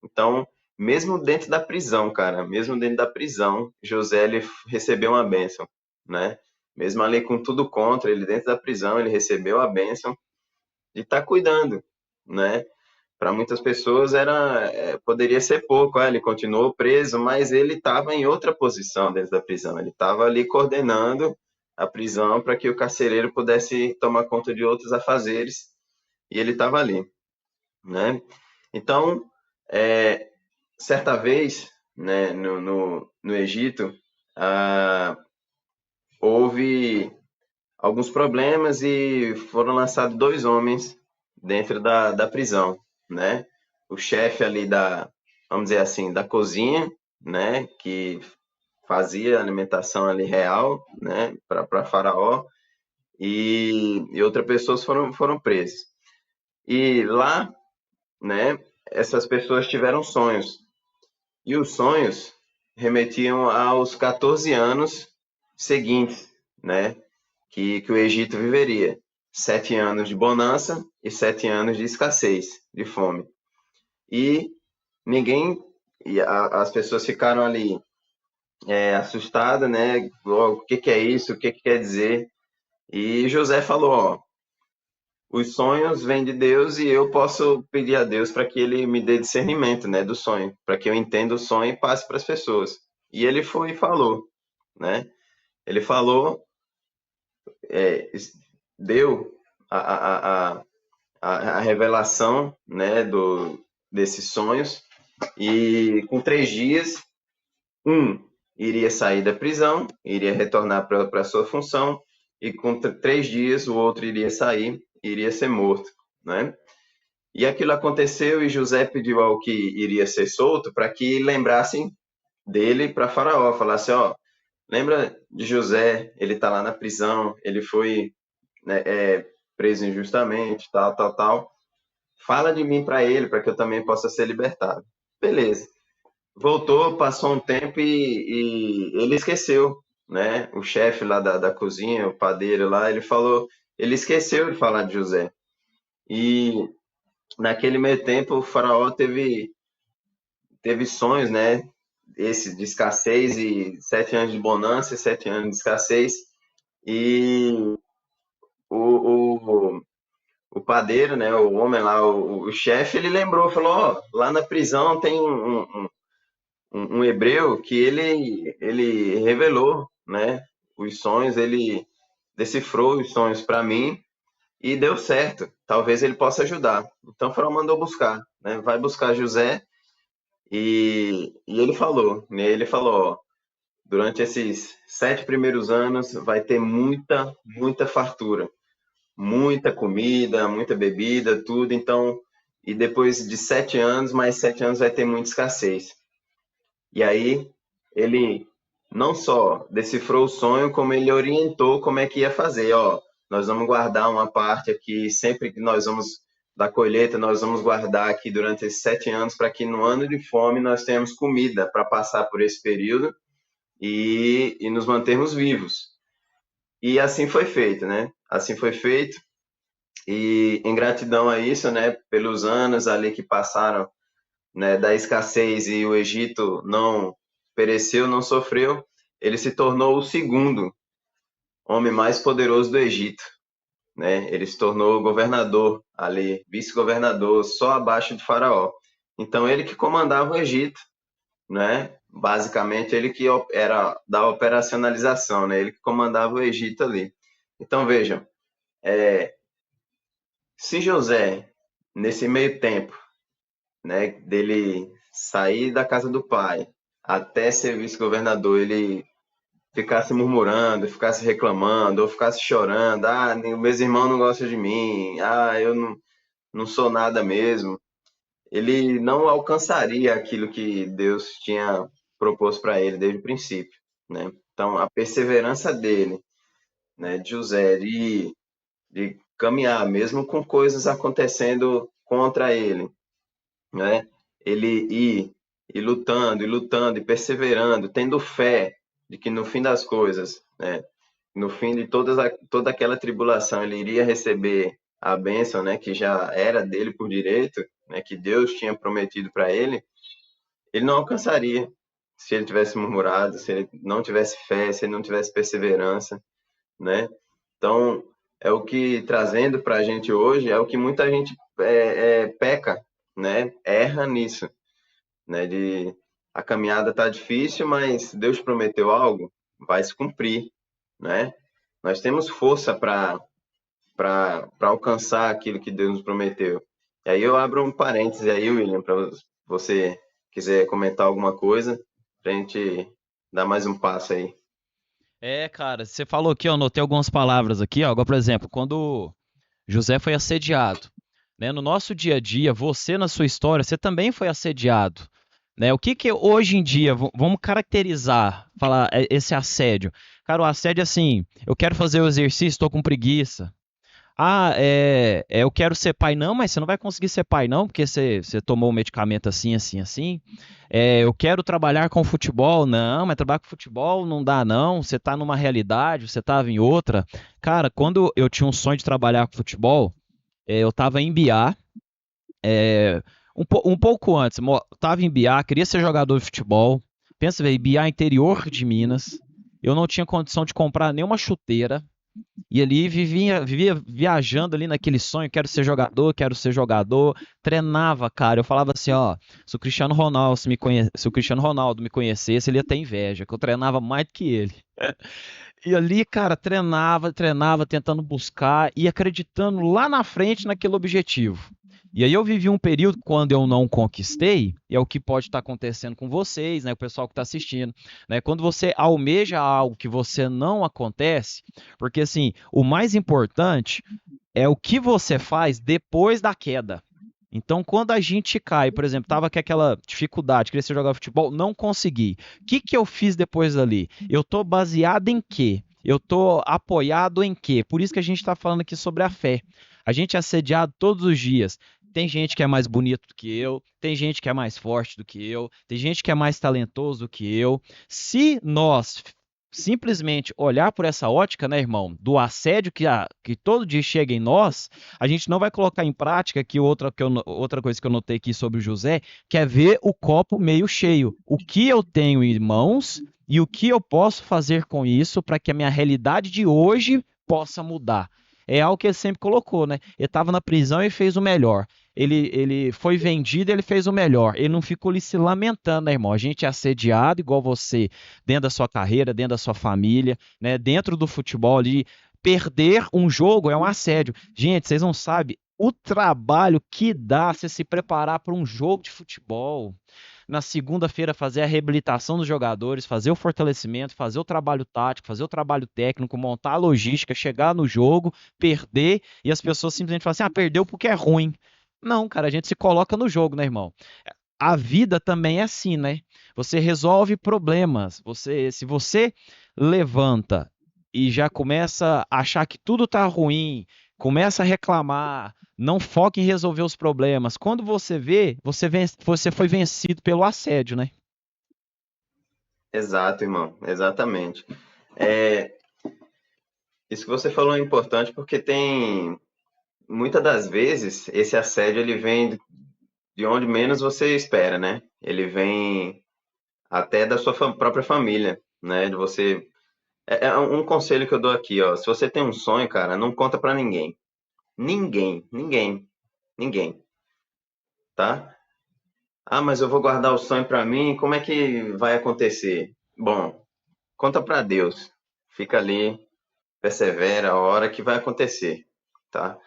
Então, mesmo dentro da prisão, cara, mesmo dentro da prisão, José ele recebeu uma bênção, né? Mesmo ali com tudo contra ele dentro da prisão, ele recebeu a bênção de estar cuidando, né? Para muitas pessoas poderia ser pouco, ele continuou preso, mas ele estava em outra posição dentro da prisão. Ele estava ali coordenando a prisão para que o carcereiro pudesse tomar conta de outros afazeres e ele estava ali, né? Então, certa vez, né, no Egito, houve alguns problemas e foram lançados dois homens dentro da prisão, né? O chefe ali vamos dizer assim, da cozinha, né? Que fazia alimentação ali real, né? Para Faraó e outras pessoas foram presas. E lá, né? Essas pessoas tiveram sonhos e os sonhos remetiam aos 14 anos seguintes, né? Que o Egito viveria. 7 anos de bonança e 7 anos de escassez, de fome. E ninguém, as pessoas ficaram ali assustadas, né? O que é isso? O que quer dizer? E José falou, ó, os sonhos vêm de Deus e eu posso pedir a Deus para que ele me dê discernimento, né, do sonho, para que eu entenda o sonho e passe para as pessoas. E ele foi e falou, né? Ele falou, é, deu a, a, a revelação, né, desses sonhos. E com 3 dias, um iria sair da prisão, iria retornar para a sua função, e com 3 dias o outro iria sair, iria ser morto, né? E aquilo aconteceu e José pediu ao que iria ser solto para que lembrassem dele para Faraó, falasse, ó, lembra de José, ele está lá na prisão, ele foi, né, preso injustamente, tal, tal, tal. Fala de mim para ele, para que eu também possa ser libertado. Beleza. Voltou, passou um tempo e ele esqueceu, né? O chefe lá da cozinha, o padeiro lá, ele esqueceu de falar de José. E naquele meio tempo, o faraó teve sonhos, né? Esse de escassez e 7 anos de bonança, 7 anos de escassez. E o, o, o padeiro, né? O homem lá, o chefe, ele lembrou, falou: ó, lá na prisão tem um hebreu que ele revelou, né? Os sonhos, ele decifrou os sonhos para mim e deu certo. Talvez ele possa ajudar. Então o faraó mandou buscar, né? Vai buscar José e ele falou, né? Ele falou, ó, durante esses 7 primeiros anos vai ter muita, muita fartura, muita comida, muita bebida, tudo. Então, e depois de 7 anos, mais 7 anos vai ter muita escassez. E aí ele não só decifrou o sonho, como ele orientou como é que ia fazer. Ó, nós vamos guardar uma parte aqui, sempre que nós vamos da colheita, nós vamos guardar aqui durante esses 7 anos para que no ano de fome nós tenhamos comida para passar por esse período e nos mantermos vivos. E assim foi feito, né? Assim foi feito. E em gratidão a isso, né, pelos anos ali que passaram, né, da escassez e o Egito não pereceu, não sofreu, ele se tornou o segundo homem mais poderoso do Egito, né? Ele se tornou governador ali, vice-governador, só abaixo de Faraó. Então ele que comandava o Egito, né? Basicamente ele que era da operacionalização, né? Ele que comandava o Egito ali. Então vejam, se José nesse meio tempo, né, dele sair da casa do pai até ser vice-governador, ele ficasse murmurando, ficasse reclamando, ou ficasse chorando, ah, meus irmãos não gostam de mim, ah, eu não sou nada mesmo, ele não alcançaria aquilo que Deus tinha proposto para ele desde o princípio, né? Então, a perseverança dele, né, de José, de caminhar, mesmo com coisas acontecendo contra ele, né? Ele ir lutando, e lutando, e perseverando, tendo fé de que no fim das coisas, né, no fim de toda aquela tribulação, ele iria receber a bênção, né, que já era dele por direito, né, que Deus tinha prometido para ele não alcançaria se ele tivesse murmurado, se ele não tivesse fé, se ele não tivesse perseverança, né? Então, é o que trazendo para a gente hoje, é o que muita gente peca, né? Erra nisso, né? A caminhada tá difícil, mas Deus prometeu algo, vai se cumprir, né? Nós temos força para alcançar aquilo que Deus nos prometeu. E aí eu abro um parêntese aí, William, para você quiser comentar alguma coisa, para a gente dar mais um passo aí. Cara, você falou aqui, eu anotei algumas palavras aqui, ó. Agora, por exemplo, quando José foi assediado, né? No nosso dia a dia, você na sua história, você também foi assediado, né? O que que hoje em dia, vamos caracterizar, falar esse assédio? Cara, o assédio é assim, eu quero fazer o exercício, estou com preguiça. Ah, eu quero ser pai, não, mas você não vai conseguir ser pai, não, porque você tomou o medicamento assim, assim, assim. Eu quero trabalhar com futebol, não, mas trabalhar com futebol não dá, não. Você tá numa realidade, você tava em outra. Cara, quando eu tinha um sonho de trabalhar com futebol, eu tava em Biá, um pouco antes, tava em Biá, queria ser jogador de futebol. Pensa, velho, Biá, interior de Minas. Eu não tinha condição de comprar nenhuma chuteira. E ali vivia viajando ali naquele sonho, quero ser jogador. Treinava, cara. Eu falava assim, ó, se o Cristiano Ronaldo me conhecesse, ele ia ter inveja, que eu treinava mais do que ele. E ali, cara, treinava, tentando buscar e acreditando lá na frente naquele objetivo. E aí eu vivi um período quando eu não conquistei, e é o que pode estar acontecendo com vocês, né, o pessoal que está assistindo, né? Quando você almeja algo que você não acontece, porque assim, o mais importante é o que você faz depois da queda. Então, quando a gente cai, por exemplo, tava com aquela dificuldade, queria jogar futebol, não consegui. O que que eu fiz depois dali? Eu tô baseado em quê? Eu tô apoiado em quê? Por isso que a gente está falando aqui sobre a fé. A gente é assediado todos os dias. Tem gente que é mais bonito do que eu, tem gente que é mais forte do que eu, tem gente que é mais talentoso do que eu. Se nós simplesmente olhar por essa ótica, né, irmão, do assédio que todo dia chega em nós, a gente não vai colocar em prática que outra coisa que eu notei aqui sobre o José, que é ver o copo meio cheio. O que eu tenho em mãos e o que eu posso fazer com isso para que a minha realidade de hoje possa mudar. É algo que ele sempre colocou, né? Ele estava na prisão e fez o melhor. Ele foi vendido, ele fez o melhor. Ele não ficou ali se lamentando, né, irmão? A gente é assediado, igual você, dentro da sua carreira, dentro da sua família, né? Dentro do futebol ali. Perder um jogo é um assédio. Gente, vocês não sabem o trabalho que dá você se preparar para um jogo de futebol. Na segunda-feira, fazer a reabilitação dos jogadores, fazer o fortalecimento, fazer o trabalho tático, fazer o trabalho técnico, montar a logística, chegar no jogo, perder e as pessoas simplesmente falam assim: ah, perdeu porque é ruim. Não, cara, a gente se coloca no jogo, né, irmão? A vida também é assim, né? Você resolve problemas. Se você levanta e já começa a achar que tudo tá ruim, começa a reclamar, não foca em resolver os problemas. Quando você vê, você foi vencido pelo assédio, né? Exato, irmão, exatamente. É, isso que você falou é importante porque tem, muitas das vezes, esse assédio ele vem de onde menos você espera, né? Ele vem até da sua própria família, né? De você. É um conselho que eu dou aqui, ó. Se você tem um sonho, cara, não conta pra ninguém. Ninguém, ninguém, ninguém, tá? Ah, mas eu vou guardar o sonho pra mim, como é que vai acontecer? Bom, conta pra Deus. Fica ali, persevera a hora que vai acontecer, tá?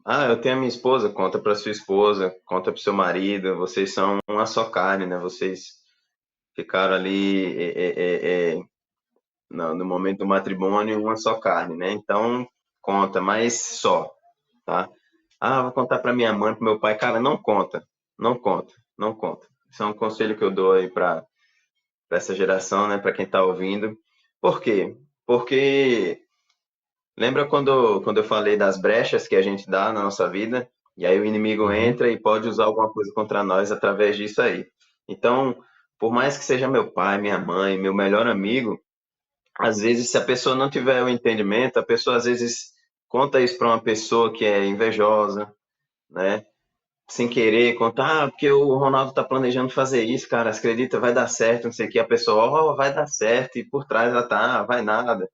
Ah, eu tenho a minha esposa, conta pra sua esposa, conta pro seu marido, vocês são uma só carne, né? Vocês ficaram ali no momento do matrimônio uma só carne, né? Então conta, mas só, tá? Ah, vou contar para minha mãe, para meu pai, cara, não conta, não conta, não conta. Isso é um conselho que eu dou aí para essa geração, né? Para quem tá ouvindo. Por quê? Porque lembra quando eu falei das brechas que a gente dá na nossa vida? E aí o inimigo Uhum. entra e pode usar alguma coisa contra nós através disso aí. Então, por mais que seja meu pai, minha mãe, meu melhor amigo, às vezes, se a pessoa não tiver o entendimento, a pessoa às vezes conta isso para uma pessoa que é invejosa, né? Sem querer, contar, ah, porque o Ronaldo tá planejando fazer isso, cara, acredita, vai dar certo, não sei o que. A pessoa, ó, vai dar certo, e por trás ela tá, ah, vai nada.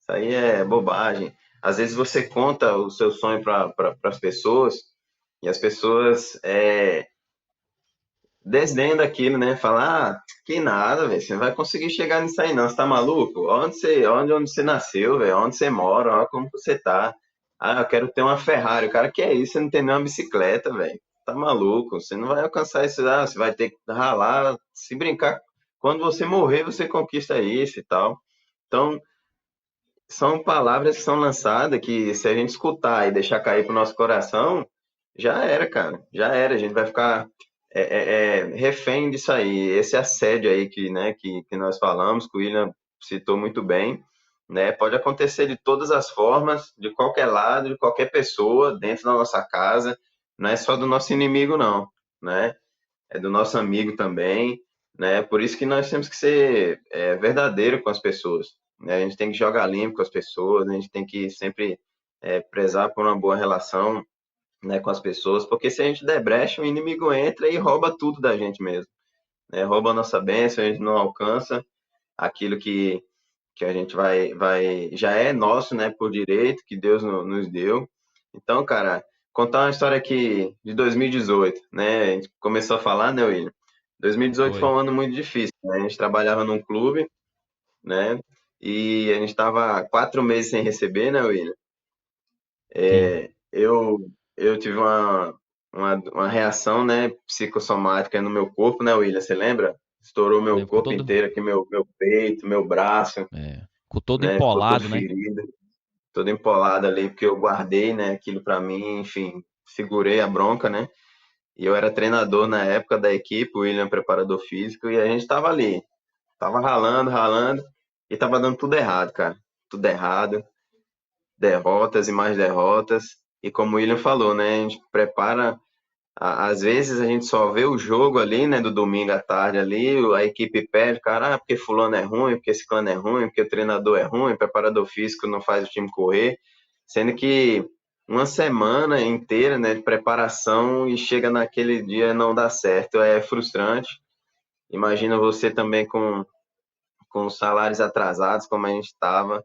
Isso aí é bobagem. Às vezes você conta o seu sonho para as pessoas, e as pessoas desdém daquilo, né? Falar, ah, que nada, velho, você não vai conseguir chegar nisso aí não, você tá maluco? Onde você nasceu, velho? Onde você mora? Olha como você tá. Ah, eu quero ter uma Ferrari. O cara, que é isso? Você não tem nem uma bicicleta, velho. Tá maluco? Você não vai alcançar isso, ah, você vai ter que ralar, se brincar. Quando você morrer, você conquista isso e tal. Então, são palavras que são lançadas que se a gente escutar e deixar cair pro nosso coração, já era, cara. Já era. A gente vai ficar refém disso aí. Esse assédio aí que, né, que nós falamos, que o William citou muito bem, né? Pode acontecer de todas as formas, de qualquer lado, de qualquer pessoa, dentro da nossa casa. Não é só do nosso inimigo, não, né? É do nosso amigo também, né? Por isso que nós temos que ser verdadeiro com as pessoas, né? A gente tem que jogar limpo com as pessoas, a gente tem que sempre prezar por uma boa relação, né, com as pessoas, porque se a gente der brecha, o inimigo entra e rouba tudo da gente mesmo, né? Rouba a nossa bênção, a gente não alcança aquilo que a gente já é nosso, né, por direito, que Deus nos deu. Então, cara, contar uma história aqui de 2018, né? A gente começou a falar, né, William? 2018 foi Foi. um ano muito difícil, né? A gente trabalhava num clube, né? E a gente estava 4 meses sem receber, né, William? Sim. Eu tive uma reação, né, psicossomática no meu corpo, né, William? Você lembra? Estourou meu Lembro, ficou corpo todo, inteiro aqui, meu peito, meu braço, ficou todo né? Ficou todo empolado, né? ferido, todo empolado ali, porque eu guardei, né, aquilo pra mim, enfim, segurei a bronca, né? E eu era treinador na época da equipe, o William preparador físico, e a gente tava ali, tava ralando, ralando, e tava dando tudo errado, cara. Tudo errado, derrotas e mais derrotas. E como o William falou, né, a gente prepara, às vezes a gente só vê o jogo ali, né, do domingo à tarde ali, a equipe perde, cara, porque fulano é ruim, porque esse clã é ruim, porque o treinador é ruim, o preparador físico não faz o time correr, sendo que uma semana inteira, né, de preparação e chega naquele dia e não dá certo, é frustrante. Imagina você também com os salários atrasados, como a gente estava,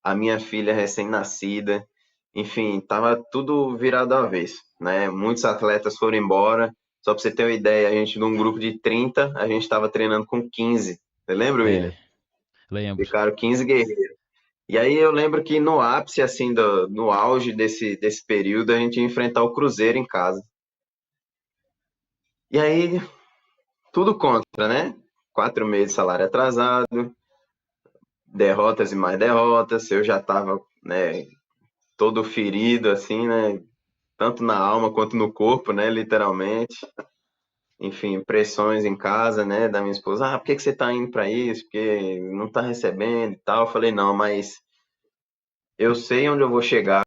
a minha filha recém-nascida, enfim, estava tudo virado ao avesso, né? Muitos atletas foram embora. Só para você ter uma ideia, a gente, num grupo de 30, a gente estava treinando com 15. Você lembra, William? É, lembro. Ficaram 15 guerreiros. E aí eu lembro que no ápice, assim, no auge desse período, a gente ia enfrentar o Cruzeiro em casa. E aí, tudo contra, né? 4 meses de salário atrasado, derrotas e mais derrotas. Eu já estava, né, todo ferido, assim, né? Tanto na alma quanto no corpo, né? Literalmente. Enfim, pressões em casa, né? Da minha esposa. Ah, por que que você tá indo para isso? Porque não tá recebendo e tal. Eu falei, não, mas eu sei onde eu vou chegar,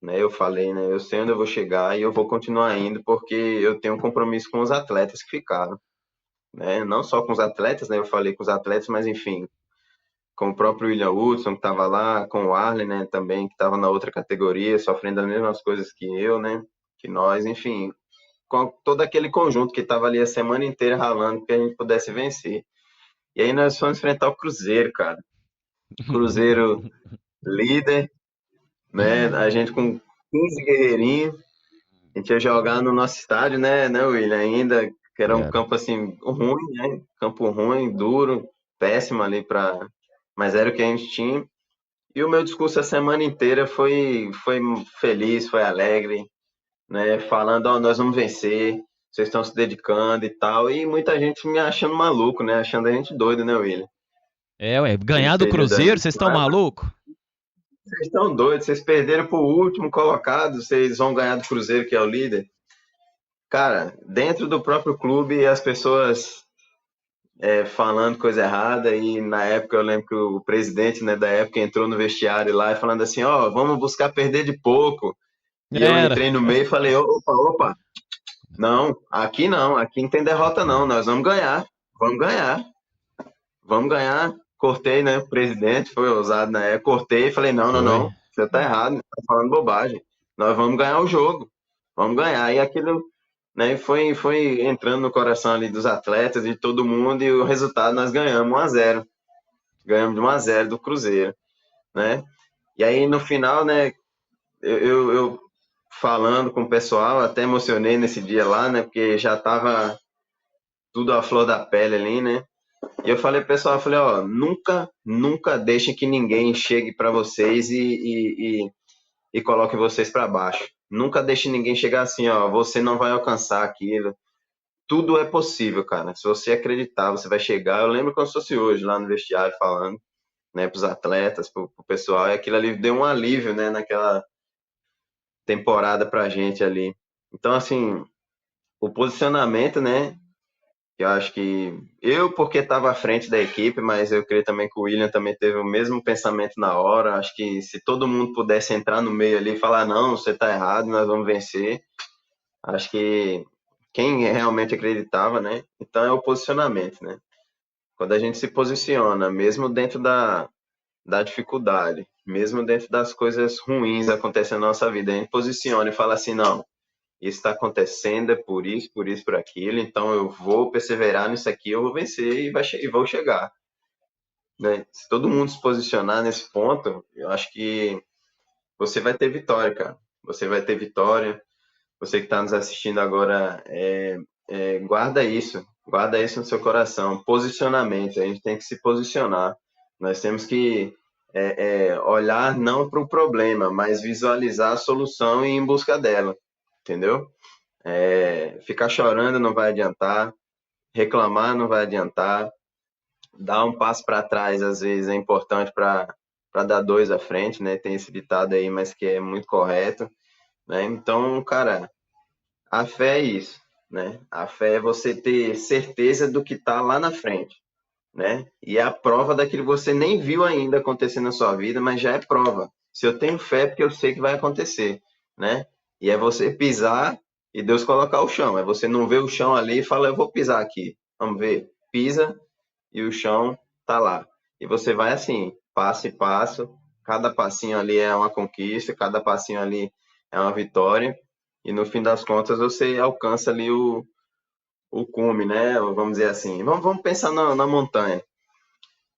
né? Eu falei, né? Eu sei onde eu vou chegar e eu vou continuar indo porque eu tenho um compromisso com os atletas que ficaram, né? Não só com os atletas, né? Eu falei com os atletas, mas enfim, com o próprio William Hudson, que estava lá, com o Arlen, né? Também, que estava na outra categoria, sofrendo as mesmas coisas que eu, né? Que nós, enfim, com todo aquele conjunto que estava ali a semana inteira ralando para que a gente pudesse vencer. E aí nós fomos enfrentar o Cruzeiro, cara. Cruzeiro líder, né? A gente com 15 guerreirinhos. A gente ia jogar no nosso estádio, né, William? Ainda, que era um Era. campo assim, ruim, né? Campo ruim, duro, péssimo ali para. Mas era o que a gente tinha. E o meu discurso a semana inteira foi feliz, foi alegre, né? Falando, ó, nós vamos vencer, vocês estão se dedicando e tal. E muita gente me achando maluco, né? Achando a gente doido, né, William? Ué, Aquele ganhar do período Cruzeiro, ali. vocês estão malucos? Vocês estão doidos, vocês perderam pro último colocado, vocês vão ganhar do Cruzeiro, que é o líder. Cara, dentro do próprio clube, as pessoas falando coisa errada, e na época eu lembro que o presidente, né, da época entrou no vestiário lá e falando assim, ó, vamos buscar perder de pouco. E eu Era. entrei no meio e falei, opa, opa, não, aqui não tem derrota Aqui não, não. nós vamos ganhar, vamos ganhar. Cortei, né, o presidente, foi ousado na época, cortei e falei, não, não, Foi. não, você tá errado, tá falando bobagem, nós vamos ganhar o jogo, vamos ganhar. E aquilo, né, foi entrando no coração ali dos atletas, de todo mundo, e o resultado nós ganhamos 1-0, ganhamos de 1-0 do Cruzeiro, né? E aí no final, né, eu falando com o pessoal, até emocionei nesse dia lá, né, porque já tava tudo à flor da pele ali, né? E eu falei pro pessoal, eu falei, ó, nunca deixem que ninguém chegue para vocês e coloque vocês para baixo. Nunca deixe ninguém chegar assim, ó, você não vai alcançar aquilo. Tudo é possível, cara. Se você acreditar, você vai chegar. Eu lembro como se fosse hoje, lá no vestiário, falando, né, pros atletas, pro pessoal, e aquilo ali deu um alívio, né, naquela temporada pra gente ali. Então, assim, o posicionamento, né, eu acho que eu, porque estava à frente da equipe, mas eu creio também que o William também teve o mesmo pensamento na hora. Acho que se todo mundo pudesse entrar no meio ali e falar, não, você está errado, nós vamos vencer. Acho que quem realmente acreditava, né? Então é o posicionamento, né? Quando a gente se posiciona, mesmo dentro da dificuldade, mesmo dentro das coisas ruins acontecendo na nossa vida, a gente posiciona e fala assim, não, isso está acontecendo, é por isso, por aquilo, então eu vou perseverar nisso aqui, eu vou vencer e vou chegar. né? Se todo mundo se posicionar nesse ponto, eu acho que você vai ter vitória, cara. Você vai ter vitória. Você que está nos assistindo agora, guarda isso no seu coração. Posicionamento, a gente tem que se posicionar. Nós temos que olhar não para o problema, mas visualizar a solução e ir em busca dela, entendeu? Ficar chorando não vai adiantar, reclamar não vai adiantar, dar um passo para trás às vezes é importante para dar dois à frente, né? Tem esse ditado aí, mas que é muito correto, né? Então, cara, a fé é isso, né? A fé é você ter certeza do que está lá na frente, né? E é a prova daquilo que você nem viu ainda acontecer na sua vida, mas já é prova. Se eu tenho fé, é porque eu sei que vai acontecer, né? E é você pisar e Deus colocar o chão. É você não ver o chão ali e falar, eu vou pisar aqui. Vamos ver. Pisa e o chão tá lá. E você vai assim, passo e passo. Cada passinho ali é uma conquista, cada passinho ali é uma vitória. E no fim das contas você alcança ali o cume, né? Vamos dizer assim. Vamos pensar na montanha.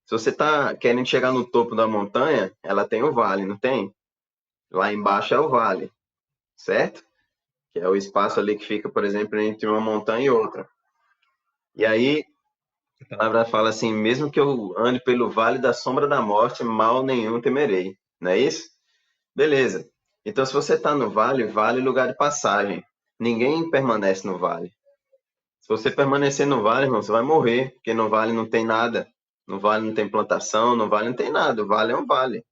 Se você está querendo chegar no topo da montanha, ela tem o vale, não tem? Lá embaixo é o vale, certo? Que é o espaço ali que fica, por exemplo, entre uma montanha e outra. E aí, a palavra fala assim: mesmo que eu ande pelo vale da sombra da morte, mal nenhum temerei. Não é isso? Beleza. Então, se você está no vale, vale é lugar de passagem. Ninguém permanece no vale. Se você permanecer no vale, irmão, você vai morrer, porque no vale não tem nada. No vale não tem plantação, no vale não tem nada. O vale é um vale,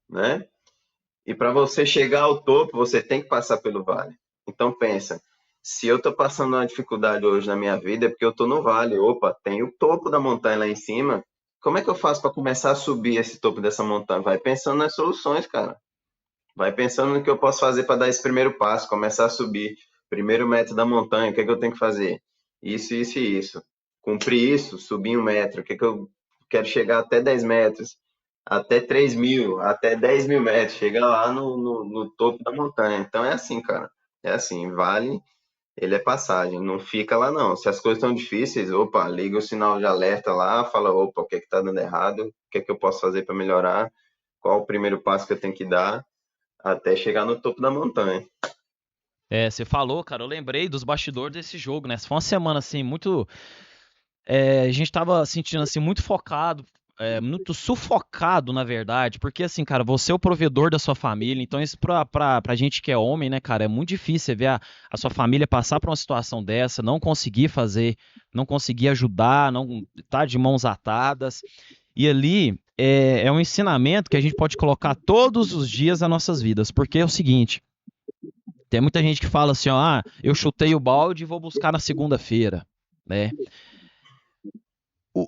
né? E para você chegar ao topo, você tem que passar pelo vale. Então pensa, se eu estou passando uma dificuldade hoje na minha vida, é porque eu estou no vale. Opa, tem o topo da montanha lá em cima. Como é que eu faço para começar a subir esse topo dessa montanha? Vai pensando nas soluções, cara. Vai pensando no que eu posso fazer para dar esse primeiro passo, começar a subir. Primeiro metro da montanha, o que é que eu tenho que fazer? Isso, isso e isso. Cumprir isso, subir 1 metro. O que é que eu quero chegar até 10 metros? Até 3.000, até 10.000 metros. Chega lá no topo da montanha. Então é assim, cara. É assim, vale, ele é passagem. Não fica lá, não. Se as coisas estão difíceis, opa, liga o sinal de alerta lá, fala, opa, o que é que tá dando errado? O que é que eu posso fazer para melhorar? Qual o primeiro passo que eu tenho que dar? Até chegar no topo da montanha. Você falou, cara, eu lembrei dos bastidores desse jogo, né? Foi uma semana assim muito. A gente tava sentindo assim muito focado, muito sufocado, na verdade, porque assim, cara, você é o provedor da sua família, então isso pra gente que é homem, né, cara, é muito difícil você ver a sua família passar por uma situação dessa, não conseguir fazer, não conseguir ajudar, não tá de mãos atadas. E ali é um ensinamento que a gente pode colocar todos os dias nas nossas vidas, porque é o seguinte. Tem muita gente que fala assim, ó, eu chutei o balde e vou buscar na segunda-feira, né?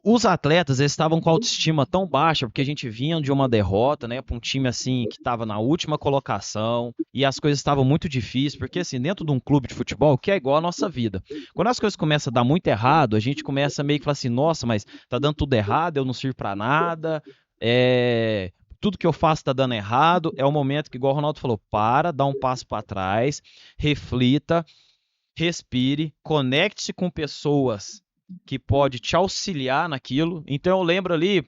Os atletas, eles estavam com a autoestima tão baixa, porque a gente vinha de uma derrota, né, para um time assim que estava na última colocação e as coisas estavam muito difíceis, porque assim, dentro de um clube de futebol, que é igual a nossa vida. Quando as coisas começam a dar muito errado, a gente começa meio que falar assim, nossa, mas tá dando tudo errado, eu não sirvo para nada, tudo que eu faço tá dando errado. É o momento que, igual o Ronaldo falou, dá um passo para trás, reflita, respire, conecte-se com pessoas que pode te auxiliar naquilo. Então eu lembro ali,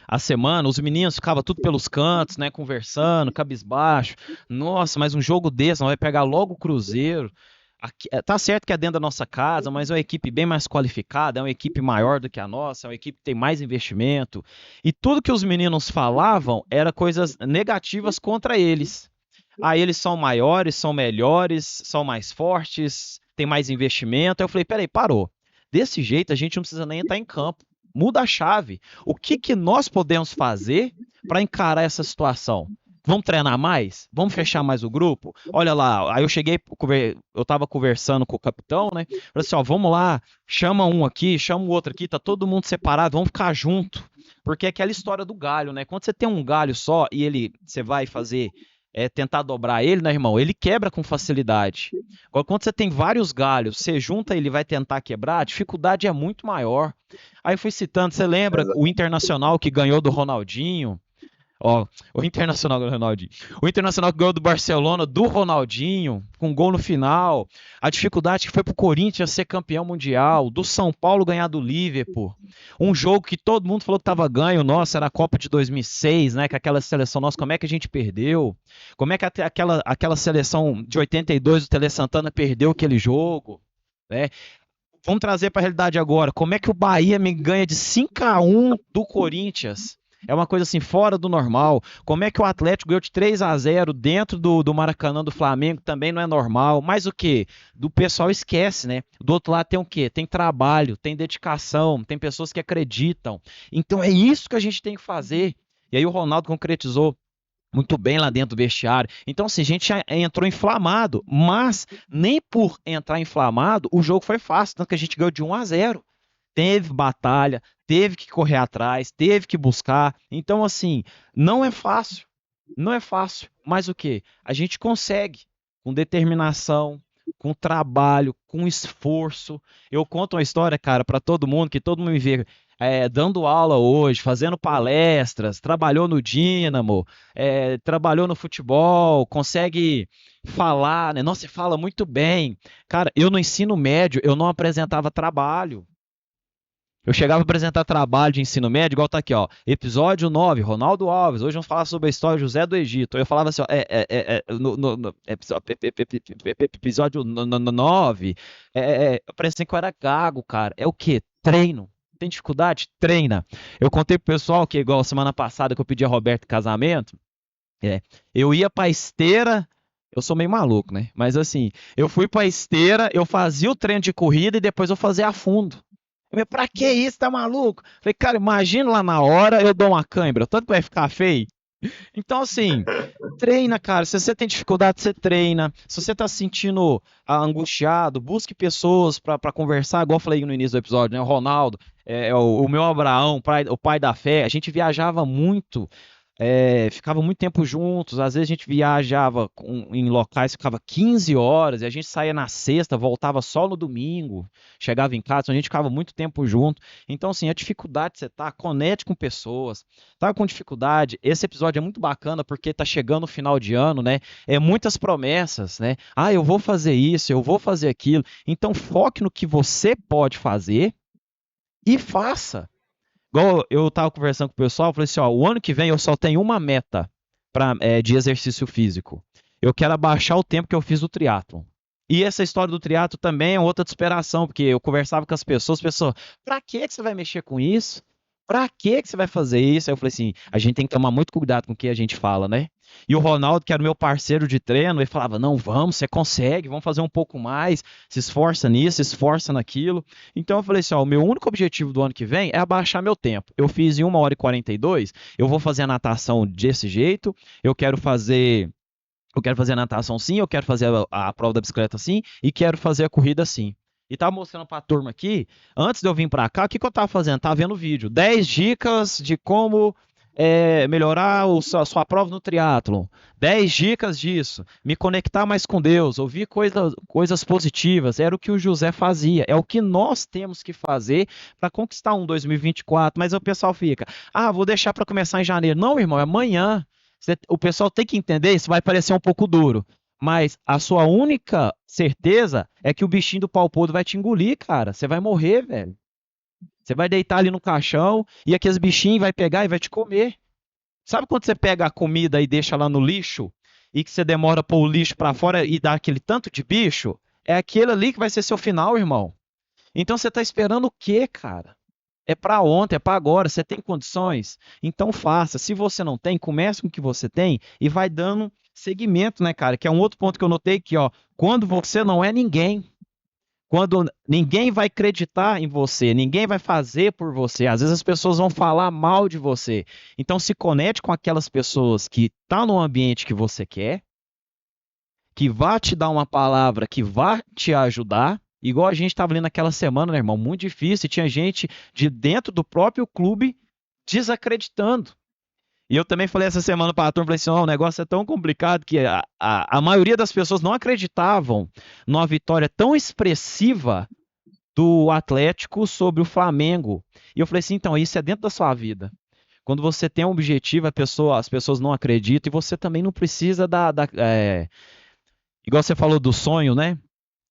a semana, os meninos ficavam tudo pelos cantos, né, conversando, cabisbaixo. Nossa, mas um jogo desse, não vai pegar logo o Cruzeiro. Aqui, tá certo que é dentro da nossa casa, mas é uma equipe bem mais qualificada, é uma equipe maior do que a nossa, é uma equipe que tem mais investimento. E tudo que os meninos falavam era coisas negativas contra eles. Eles são maiores, são melhores, são mais fortes, tem mais investimento. Aí eu falei, peraí, parou. Desse jeito a gente não precisa nem entrar em campo. Muda a chave. O que que nós podemos fazer para encarar essa situação? Vamos treinar mais? Vamos fechar mais o grupo? Olha lá, aí eu cheguei, eu tava conversando com o capitão, né? Falei assim, ó, vamos lá, chama um aqui, chama o outro aqui, tá todo mundo separado, vamos ficar junto. Porque é aquela história do galho, né? Quando você tem um galho só e você vai fazer tentar dobrar ele, né, irmão? Ele quebra com facilidade. Agora, quando você tem vários galhos, você junta ele e vai tentar quebrar, a dificuldade é muito maior. Aí eu fui citando, você lembra o Internacional que ganhou do Ronaldinho? Ó, o Internacional ganhou do Ronaldinho. O Internacional ganhou do Barcelona, do Ronaldinho, com gol no final. A dificuldade que foi pro Corinthians ser campeão mundial, do São Paulo ganhar do Liverpool. Um jogo que todo mundo falou que tava ganho, nossa, era a Copa de 2006, né? Que aquela seleção, nossa, como é que a gente perdeu? Como é que aquela seleção de 82 do Tele Santana perdeu aquele jogo? Né? Vamos trazer para a realidade agora. Como é que o Bahia me ganha de 5-1 do Corinthians? É uma coisa assim, fora do normal. Como é que o Atlético ganhou de 3-0 dentro do Maracanã do Flamengo? Também não é normal. Mas o quê? Do pessoal esquece, né? Do outro lado tem o quê? Tem trabalho, tem dedicação, tem pessoas que acreditam. Então é isso que a gente tem que fazer. E aí o Ronaldo concretizou muito bem lá dentro do vestiário. Então, assim, a gente já entrou inflamado, mas nem por entrar inflamado, o jogo foi fácil, tanto que a gente ganhou de 1-0. Teve batalha, teve que correr atrás, teve que buscar. Então, assim, não é fácil. Não é fácil. Mas o quê? A gente consegue, com determinação, com trabalho, com esforço. Eu conto uma história, cara, para todo mundo, que todo mundo me vê dando aula hoje, fazendo palestras, trabalhou no Dínamo, trabalhou no futebol, consegue falar, né? Nossa, você fala muito bem. Cara, eu no ensino médio, eu não apresentava trabalho. Eu chegava a apresentar trabalho de ensino médio, igual tá aqui, ó. Episódio 9, Ronaldo Alves. Hoje vamos falar sobre a história de José do Egito. Eu falava assim, ó, episódio 9. Parecia que eu era gago, cara. É o quê? Treino. Tem dificuldade? Treina. Eu contei pro pessoal que, igual semana passada que eu pedi a Roberto em casamento, eu ia pra esteira. Eu sou meio maluco, né? Mas assim, eu fui pra esteira, eu fazia o treino de corrida e depois eu fazia a fundo. Falei, pra que isso, tá maluco? Falei, cara, imagina lá na hora eu dou uma cãibra, tanto que vai ficar feio. Então, assim, treina, cara. Se você tem dificuldade, você treina. Se você tá se sentindo angustiado, busque pessoas pra conversar, igual eu falei no início do episódio, né? O Ronaldo, o meu Abraão, o pai da fé. A gente viajava muito. Ficava muito tempo juntos, às vezes a gente viajava em locais, ficava 15 horas, e a gente saía na sexta, voltava só no domingo, chegava em casa, então a gente ficava muito tempo junto. Então, assim, a dificuldade de você tá, conecte com pessoas, tá com dificuldade, esse episódio é muito bacana porque tá chegando o final de ano, né? Muitas promessas, né? Ah, eu vou fazer isso, eu vou fazer aquilo. Então, foque no que você pode fazer e faça. Igual eu tava conversando com o pessoal, eu falei assim, ó, o ano que vem eu só tenho uma meta de exercício físico. Eu quero abaixar o tempo que eu fiz o triatlon. E essa história do triatlo também é outra inspiração, porque eu conversava com as pessoas, pra que você vai mexer com isso? Pra que você vai fazer isso? Aí eu falei assim, a gente tem que tomar muito cuidado com o que a gente fala, né? E o Ronaldo, que era o meu parceiro de treino, ele falava, não, vamos, você consegue, vamos fazer um pouco mais, se esforça nisso, se esforça naquilo. Então eu falei assim, ó, o meu único objetivo do ano que vem é abaixar meu tempo. Eu fiz em 1h42, eu vou fazer a natação desse jeito, eu quero fazer a natação sim, eu quero fazer a prova da bicicleta sim, e quero fazer a corrida sim. E tava mostrando pra turma aqui, antes de eu vir pra cá, o que eu tava fazendo? Tava vendo o vídeo. 10 dicas de como melhorar a sua prova no triatlon. 10 dicas disso. Me conectar mais com Deus. Ouvir coisas positivas. Era o que o José fazia. É o que nós temos que fazer para conquistar um 2024. Mas o pessoal fica, vou deixar para começar em janeiro. Não, irmão, é amanhã. O pessoal tem que entender, isso vai parecer um pouco duro. Mas a sua única certeza é que o bichinho do pau podre vai te engolir, cara. Você vai morrer, velho. Você vai deitar ali no caixão e aqueles bichinhos vai pegar e vai te comer. Sabe quando você pega a comida e deixa lá no lixo e que você demora pôr o lixo pra fora e dá aquele tanto de bicho? É aquele ali que vai ser seu final, irmão. Então você tá esperando o quê, cara? É pra ontem, é pra agora. Você tem condições? Então faça. Se você não tem, comece com o que você tem e vai dando seguimento, né, cara? Que é um outro ponto que eu notei que, ó, quando você não é ninguém, quando ninguém vai acreditar em você, ninguém vai fazer por você. Às vezes as pessoas vão falar mal de você. Então se conecte com aquelas pessoas que estão no ambiente que você quer, que vá te dar uma palavra que vá te ajudar. Igual a gente estava ali naquela semana, né, irmão? Muito difícil. E tinha gente de dentro do próprio clube desacreditando. E eu também falei essa semana para a turma, falei assim, o negócio é tão complicado que a maioria das pessoas não acreditavam numa vitória tão expressiva do Atlético sobre o Flamengo. E eu falei assim, então, isso é dentro da sua vida. Quando você tem um objetivo, as pessoas não acreditam e você também não precisa igual você falou do sonho, né?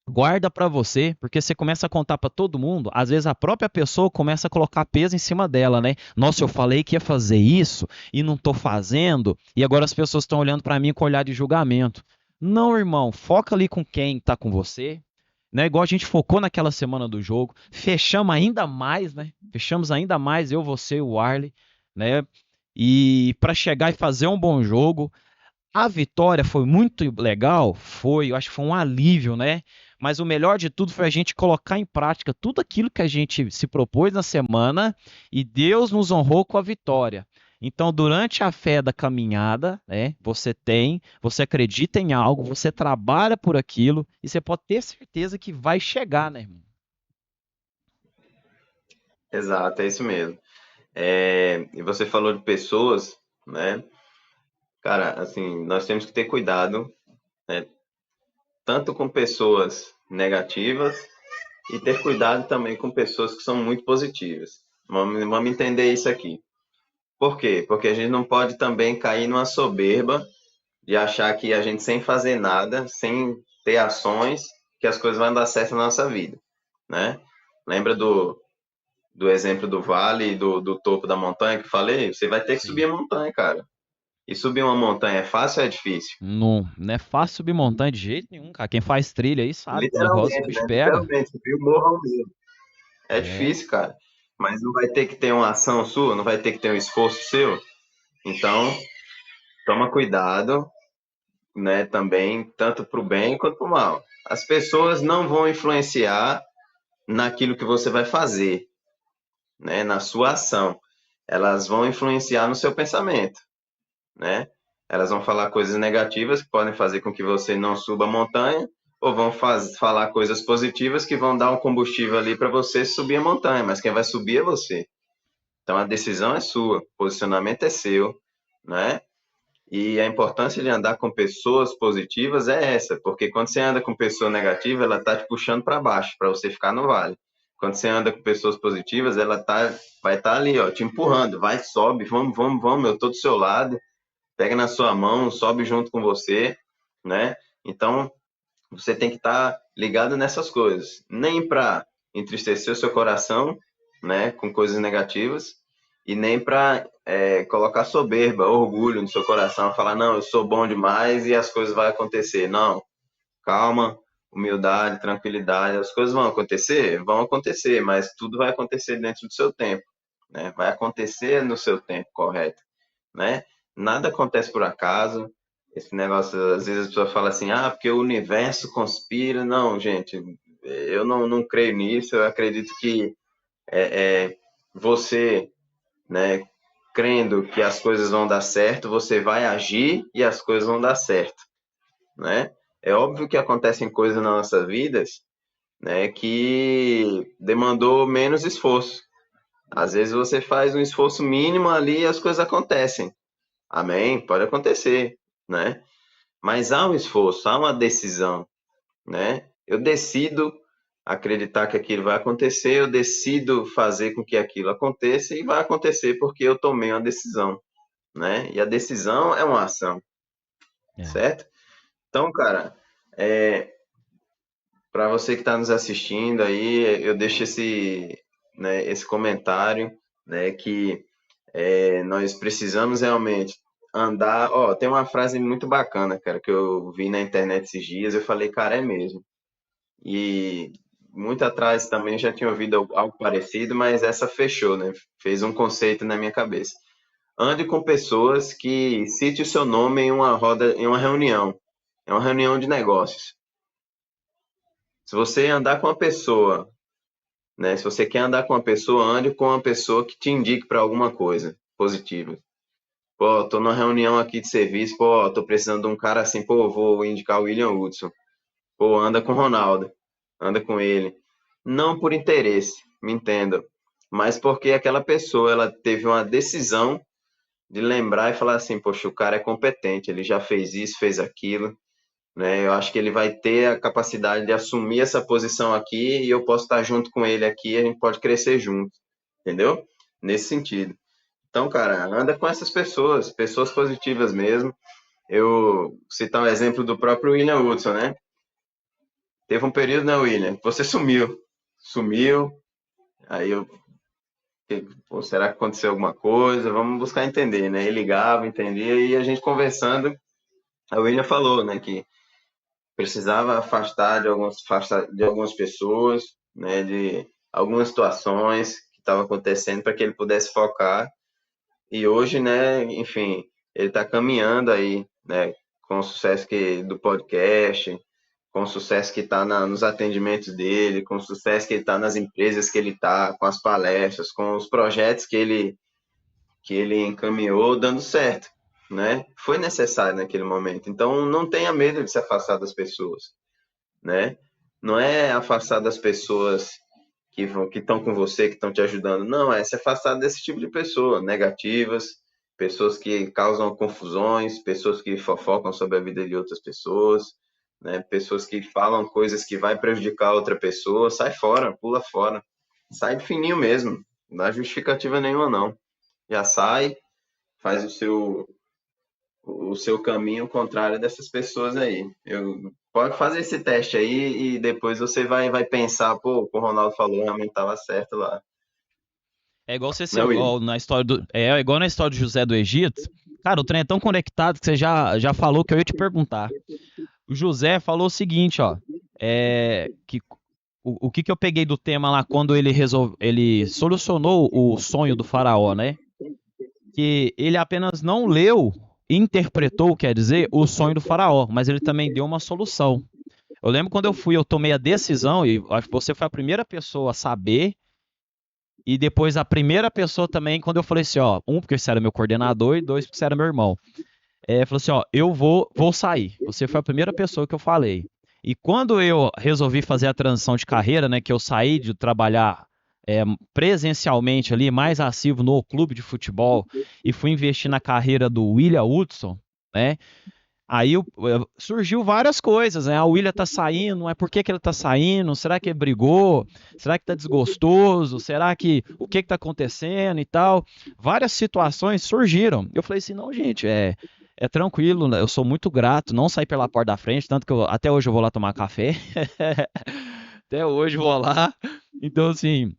Guarda pra você, porque você começa a contar pra todo mundo, às vezes a própria pessoa começa a colocar peso em cima dela, né? Nossa, eu falei que ia fazer isso e não tô fazendo, e agora as pessoas estão olhando pra mim com olhar de julgamento. Não, irmão, foca ali com quem tá com você, né? Igual a gente focou naquela semana do jogo, fechamos ainda mais, né? Fechamos ainda mais eu, você e o Arley, né? E pra chegar e fazer um bom jogo, a vitória foi muito legal, foi, eu acho que foi um alívio, né? Mas o melhor de tudo foi a gente colocar em prática tudo aquilo que a gente se propôs na semana e Deus nos honrou com a vitória. Então, durante a fé da caminhada, né, você acredita em algo, você trabalha por aquilo e você pode ter certeza que vai chegar, né, irmão? Exato, é isso mesmo. E você falou de pessoas, né? Cara, assim, nós temos que ter cuidado, né? Tanto com pessoas negativas e ter cuidado também com pessoas que são muito positivas. Vamos entender isso aqui. Por quê? Porque a gente não pode também cair numa soberba de achar que a gente sem fazer nada, sem ter ações, que as coisas vão dar certo na nossa vida, né? Lembra do exemplo do vale e do topo da montanha que eu falei? Você vai ter que subir Sim. a montanha, cara. E subir uma montanha é fácil ou é difícil? Não, não é fácil subir montanha de jeito nenhum, cara. Quem faz trilha aí sabe que o negócio o Literalmente, bicho né? pega. Literalmente, subir o morro mesmo. É É. difícil, cara. Mas não vai ter que ter uma ação sua, não vai ter que ter um esforço seu. Então, toma cuidado, né, também, tanto para o bem quanto para o mal. As pessoas não vão influenciar naquilo que você vai fazer, né, na sua ação. Elas vão influenciar no seu pensamento, né? Elas vão falar coisas negativas que podem fazer com que você não suba a montanha, ou vão falar coisas positivas que vão dar um combustível ali para você subir a montanha, mas quem vai subir é você. Então a decisão é sua, o posicionamento é seu, né? E a importância de andar com pessoas positivas é essa, porque quando você anda com pessoa negativa, ela tá te puxando para baixo, para você ficar no vale. Quando você anda com pessoas positivas, vai estar ali, ó, te empurrando, vai, sobe, vamos, vamos, vamos, eu tô do seu lado, pega na sua mão, sobe junto com você, né? Então, você tem que estar ligado nessas coisas, nem para entristecer o seu coração, né, com coisas negativas, e nem para colocar soberba, orgulho no seu coração, falar, não, eu sou bom demais e as coisas vão acontecer. Não, calma, humildade, tranquilidade, as coisas vão acontecer? Vão acontecer, mas tudo vai acontecer dentro do seu tempo, né? Vai acontecer no seu tempo correto, né? Nada acontece por acaso. Esse negócio, às vezes a pessoa fala assim, ah, porque o universo conspira. Não, gente, eu não creio nisso. Eu acredito que você, né, crendo que as coisas vão dar certo, você vai agir e as coisas vão dar certo, né? É óbvio que acontecem coisas nas nossas vidas, né, que demandou menos esforço. Às vezes você faz um esforço mínimo ali e as coisas acontecem. Amém? Pode acontecer, né? Mas há um esforço, há uma decisão, né? Eu decido acreditar que aquilo vai acontecer, eu decido fazer com que aquilo aconteça e vai acontecer porque eu tomei uma decisão, né? E a decisão é uma ação, É. certo? Então, cara, para você que está nos assistindo aí, eu deixo esse comentário, né? Que nós precisamos realmente andar. Ó, tem uma frase muito bacana, cara, que eu vi na internet esses dias. Eu falei, cara, é mesmo. E muito atrás também já tinha ouvido algo parecido, mas essa fechou, né? Fez um conceito na minha cabeça. Ande com pessoas que cite o seu nome em uma roda, em uma reunião. É uma reunião de negócios. Se você andar com uma pessoa, né? Se você quer andar com uma pessoa, ande com uma pessoa que te indique para alguma coisa positiva. Pô, tô numa reunião aqui de serviço, pô, tô precisando de um cara assim, pô, vou indicar o William Hudson. Pô, anda com o Ronaldo, anda com ele. Não por interesse, me entenda, mas porque aquela pessoa, ela teve uma decisão de lembrar e falar assim, poxa, o cara é competente, ele já fez isso, fez aquilo, né? Eu acho que ele vai ter a capacidade de assumir essa posição aqui e eu posso estar junto com ele aqui, a gente pode crescer junto, entendeu? Nesse sentido. Então, cara, anda com essas pessoas, pessoas positivas mesmo. Eu citar um exemplo do próprio William Hudson, né? Teve um período, né, William? Você sumiu. Aí eu, pô, será que aconteceu alguma coisa? Vamos buscar entender, né? Ele ligava, entendia, e a gente conversando, a William falou, né, que precisava afastar de algumas pessoas, né, de algumas situações que estavam acontecendo para que ele pudesse focar. E hoje, né, enfim, ele está caminhando aí, né, com o sucesso do podcast, com o sucesso que está nos atendimentos dele, com o sucesso que ele está nas empresas que ele está, com as palestras, com os projetos que ele encaminhou dando certo, né? Foi necessário naquele momento. Então, não tenha medo de se afastar das pessoas, né? Não é afastar das pessoas que estão com você, que estão te ajudando. Não, é se afastar desse tipo de pessoa, negativas, pessoas que causam confusões, pessoas que fofocam sobre a vida de outras pessoas, né? Pessoas que falam coisas que vai prejudicar outra pessoa. Sai fora, pula fora. Sai de fininho mesmo. Não dá justificativa nenhuma, não. Já sai, faz o seu caminho contrário dessas pessoas aí. Pode fazer esse teste aí e depois você vai pensar, pô, o que o Ronaldo falou realmente estava certo lá. É igual você Né, William? na história é igual na história do José do Egito. Cara, o trem é tão conectado que você já falou que eu ia te perguntar. O José falou o seguinte, ó, que o que eu peguei do tema lá quando ele solucionou o sonho do faraó, né? Que ele apenas não leu, interpretou, quer dizer, o sonho do faraó, mas ele também deu uma solução. Eu lembro quando eu tomei a decisão, e acho que você foi a primeira pessoa a saber, e depois a primeira pessoa também, quando eu falei assim, ó, porque você era meu coordenador, e dois, porque você era meu irmão. Falou assim, ó, eu vou sair. Você foi a primeira pessoa que eu falei. E quando eu resolvi fazer a transição de carreira, né, que eu saí de trabalhar presencialmente ali, mais ativo no clube de futebol, e fui investir na carreira do William Hudson, né? Aí surgiu várias coisas, né? A William tá saindo, não é por que ele tá saindo? Será que ele brigou? Será que tá desgostoso? Será que o que tá acontecendo e tal? Várias situações surgiram. Eu falei assim, não, gente, é tranquilo, né? Eu sou muito grato, não saí pela porta da frente, tanto que até hoje eu vou lá tomar café. Até hoje eu vou lá. Então, assim,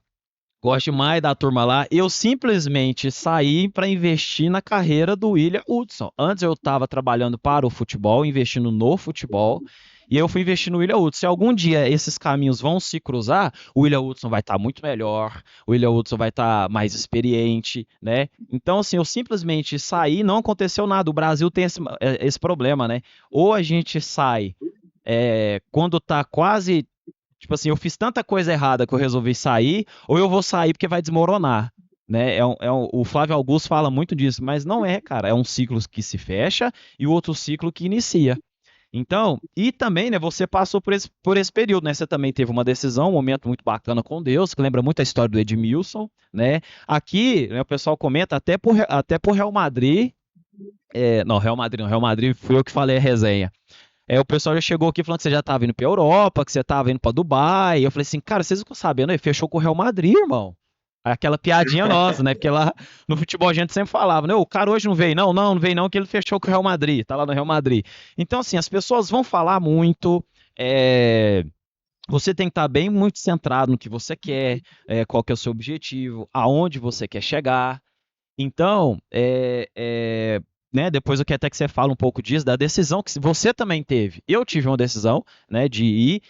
gosto mais da turma lá. Eu simplesmente saí para investir na carreira do William Hudson. Antes eu estava trabalhando para o futebol, investindo no futebol. E eu fui investir no William Hudson. Se algum dia esses caminhos vão se cruzar, o William Hudson vai estar muito melhor, o William Hudson vai estar mais experiente, né? Então, assim, eu simplesmente saí, não aconteceu nada. O Brasil tem esse problema, né? Ou a gente sai quando tá quase. Tipo assim, eu fiz tanta coisa errada que eu resolvi sair, ou eu vou sair porque vai desmoronar. Né? O Flávio Augusto fala muito disso, mas não é, cara. É um ciclo que se fecha e o outro ciclo que inicia. Então, e também, né, você passou por esse período, né? Você também teve uma decisão, um momento muito bacana com Deus, que lembra muito a história do Edmilson, né? Aqui, né, o pessoal comenta até por Real Madrid. Não, Real Madrid não, Real Madrid fui eu que falei a resenha. O pessoal já chegou aqui falando que você já estava indo pra Europa, que você estava indo pra Dubai. Eu falei assim, cara, vocês ficam sabendo aí? Fechou com o Real Madrid, irmão. Aquela piadinha nossa, né? Porque lá no futebol a gente sempre falava, né? O cara hoje não veio, não veio não, que ele fechou com o Real Madrid, tá lá no Real Madrid. Então, assim, as pessoas vão falar muito, você tem que estar bem muito centrado no que você quer, qual que é o seu objetivo, aonde você quer chegar. Então, né, depois eu quero até que você fale um pouco disso, da decisão que você também teve. Eu tive uma decisão, né, de ir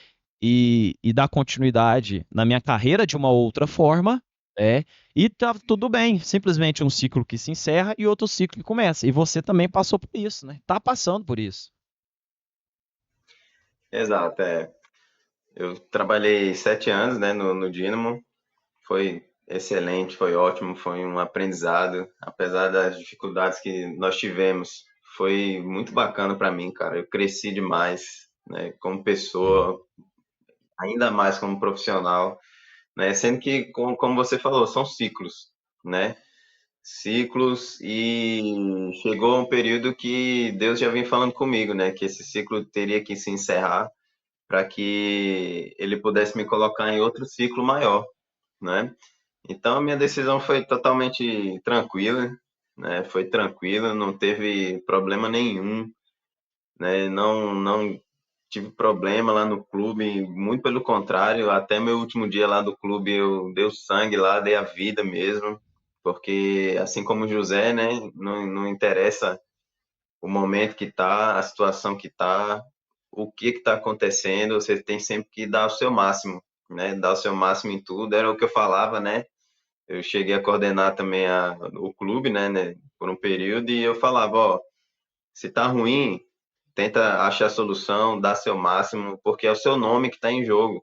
e dar continuidade na minha carreira de uma outra forma, e tá tudo bem, simplesmente um ciclo que se encerra e outro ciclo que começa. E você também passou por isso, né? Tá passando por isso. Exato, Eu trabalhei 7 anos, né, no Dynamo. Foi excelente, foi ótimo, foi um aprendizado, apesar das dificuldades que nós tivemos. Foi muito bacana para mim, cara. Eu cresci demais, né, como pessoa, ainda mais como profissional, né? Sendo que, como você falou, são ciclos, né? Ciclos e chegou um período que Deus já vinha falando comigo, né? Que esse ciclo teria que se encerrar para que Ele pudesse me colocar em outro ciclo maior, né? Então a minha decisão foi totalmente tranquila, né? Foi tranquila, não teve problema nenhum, né? Não tive problema lá no clube, muito pelo contrário, até meu último dia lá do clube eu dei o sangue lá, dei a vida mesmo, porque assim como o José, né? Não interessa o momento que tá, a situação que tá, o que que tá acontecendo, você tem sempre que dar o seu máximo, né? Dar o seu máximo em tudo, era o que eu falava, né? Eu cheguei a coordenar também o clube, né, por um período, e eu falava, ó, se tá ruim, tenta achar a solução, dá seu máximo, porque é o seu nome que está em jogo,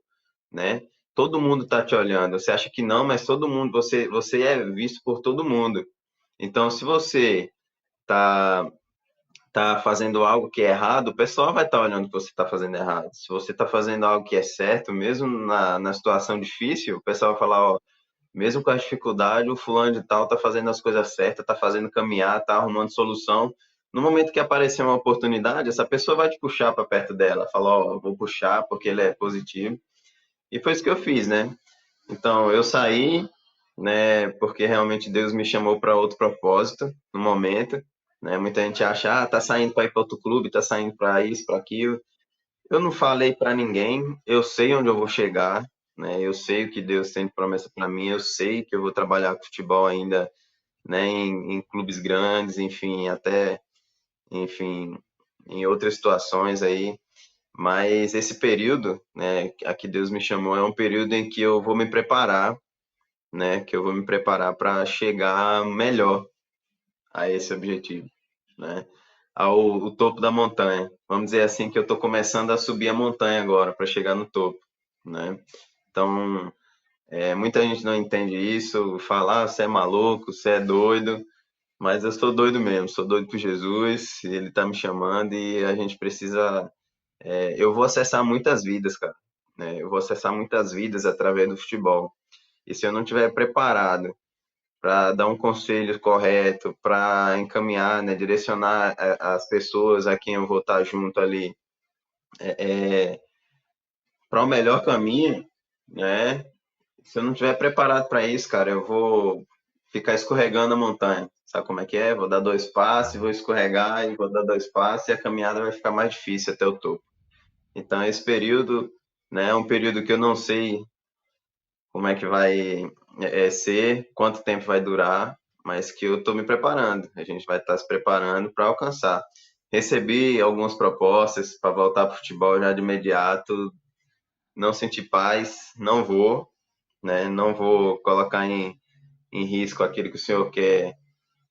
né? Todo mundo tá te olhando. Você acha que não, mas todo mundo, você é visto por todo mundo. Então, se você tá tá fazendo algo que é errado, o pessoal vai estar olhando que você está fazendo errado. Se você está fazendo algo que é certo, mesmo na situação difícil, o pessoal vai falar, ó, mesmo com a dificuldade, o fulano de tal tá fazendo as coisas certas, tá fazendo caminhar, tá arrumando solução. No momento que aparecer uma oportunidade, essa pessoa vai te puxar para perto dela, falar, ó, vou puxar porque ele é positivo. E foi isso que eu fiz, né? Então, eu saí, né, porque realmente Deus me chamou para outro propósito no momento, né? Muita gente acha, ah, tá saindo para ir para outro clube, tá saindo para isso, para aquilo. Eu não falei para ninguém, eu sei onde eu vou chegar, né? Eu sei o que Deus tem de promessa para mim, eu sei que eu vou trabalhar com futebol ainda, né, em clubes grandes, enfim, até, enfim, em outras situações aí. Mas esse período, né, a que Deus me chamou é um período em que eu vou me preparar, né, que eu vou me preparar para chegar melhor a esse objetivo, né? Ao o topo da montanha. Vamos dizer assim que eu estou começando a subir a montanha agora para chegar no topo, né? Então, muita gente não entende isso, fala, ah, você é maluco, você é doido, mas eu sou doido mesmo, sou doido por Jesus, ele está me chamando e a gente precisa. Eu vou acessar muitas vidas, cara, né? Eu vou acessar muitas vidas através do futebol. E se eu não estiver preparado para dar um conselho correto, para encaminhar, né, direcionar as pessoas a quem eu vou estar junto ali para o melhor caminho, né? Se eu não estiver preparado para isso, cara, eu vou ficar escorregando a montanha. Sabe como é que é? Vou dar dois passos, vou escorregar e vou dar dois passos e a caminhada vai ficar mais difícil até o topo. Então, esse período, né, é um período que eu não sei como é que vai ser, quanto tempo vai durar, mas que eu estou me preparando. A gente vai estar se preparando para alcançar. Recebi algumas propostas para voltar para o futebol já de imediato. Não senti paz, não vou, né? Não vou colocar em risco aquilo que o senhor quer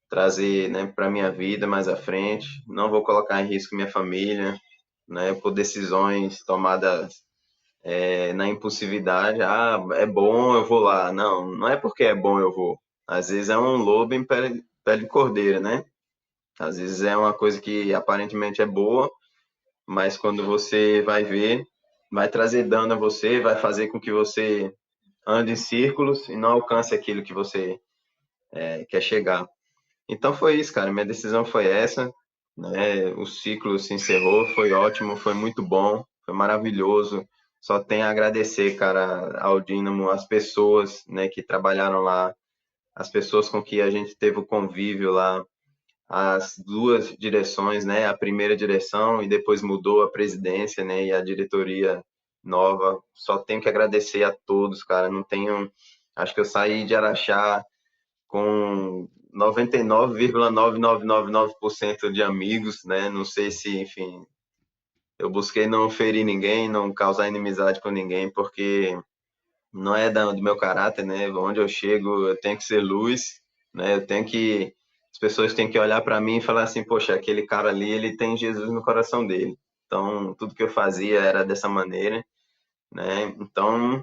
trazer, né, para minha vida mais à frente. Não vou colocar em risco minha família, né, por decisões tomadas na impulsividade, ah, é bom, eu vou lá. Não, não é porque é bom eu vou. Às vezes é um lobo em pele de cordeiro, né? Às vezes é uma coisa que aparentemente é boa, mas quando você vai ver, vai trazer dano a você, vai fazer com que você ande em círculos e não alcance aquilo que você quer chegar. Então foi isso, cara. Minha decisão foi essa, né? O ciclo se encerrou, foi ótimo, foi muito bom, foi maravilhoso. Só tenho a agradecer, cara, ao Dínamo, as pessoas, né, que trabalharam lá, as pessoas com que a gente teve o convívio lá, as duas direções, né? A primeira direção e depois mudou a presidência, né? E a diretoria nova. Só tenho que agradecer a todos, cara. Não tenho. Acho que eu saí de Araxá com 99,9999% de amigos, né? Não sei se, enfim, eu busquei não ferir ninguém, não causar inimizade com ninguém, porque não é do meu caráter, né? Onde eu chego, eu tenho que ser luz, né? Eu tenho que as pessoas têm que olhar para mim e falar assim, poxa, aquele cara ali, ele tem Jesus no coração dele. Então, tudo que eu fazia era dessa maneira, né? Então,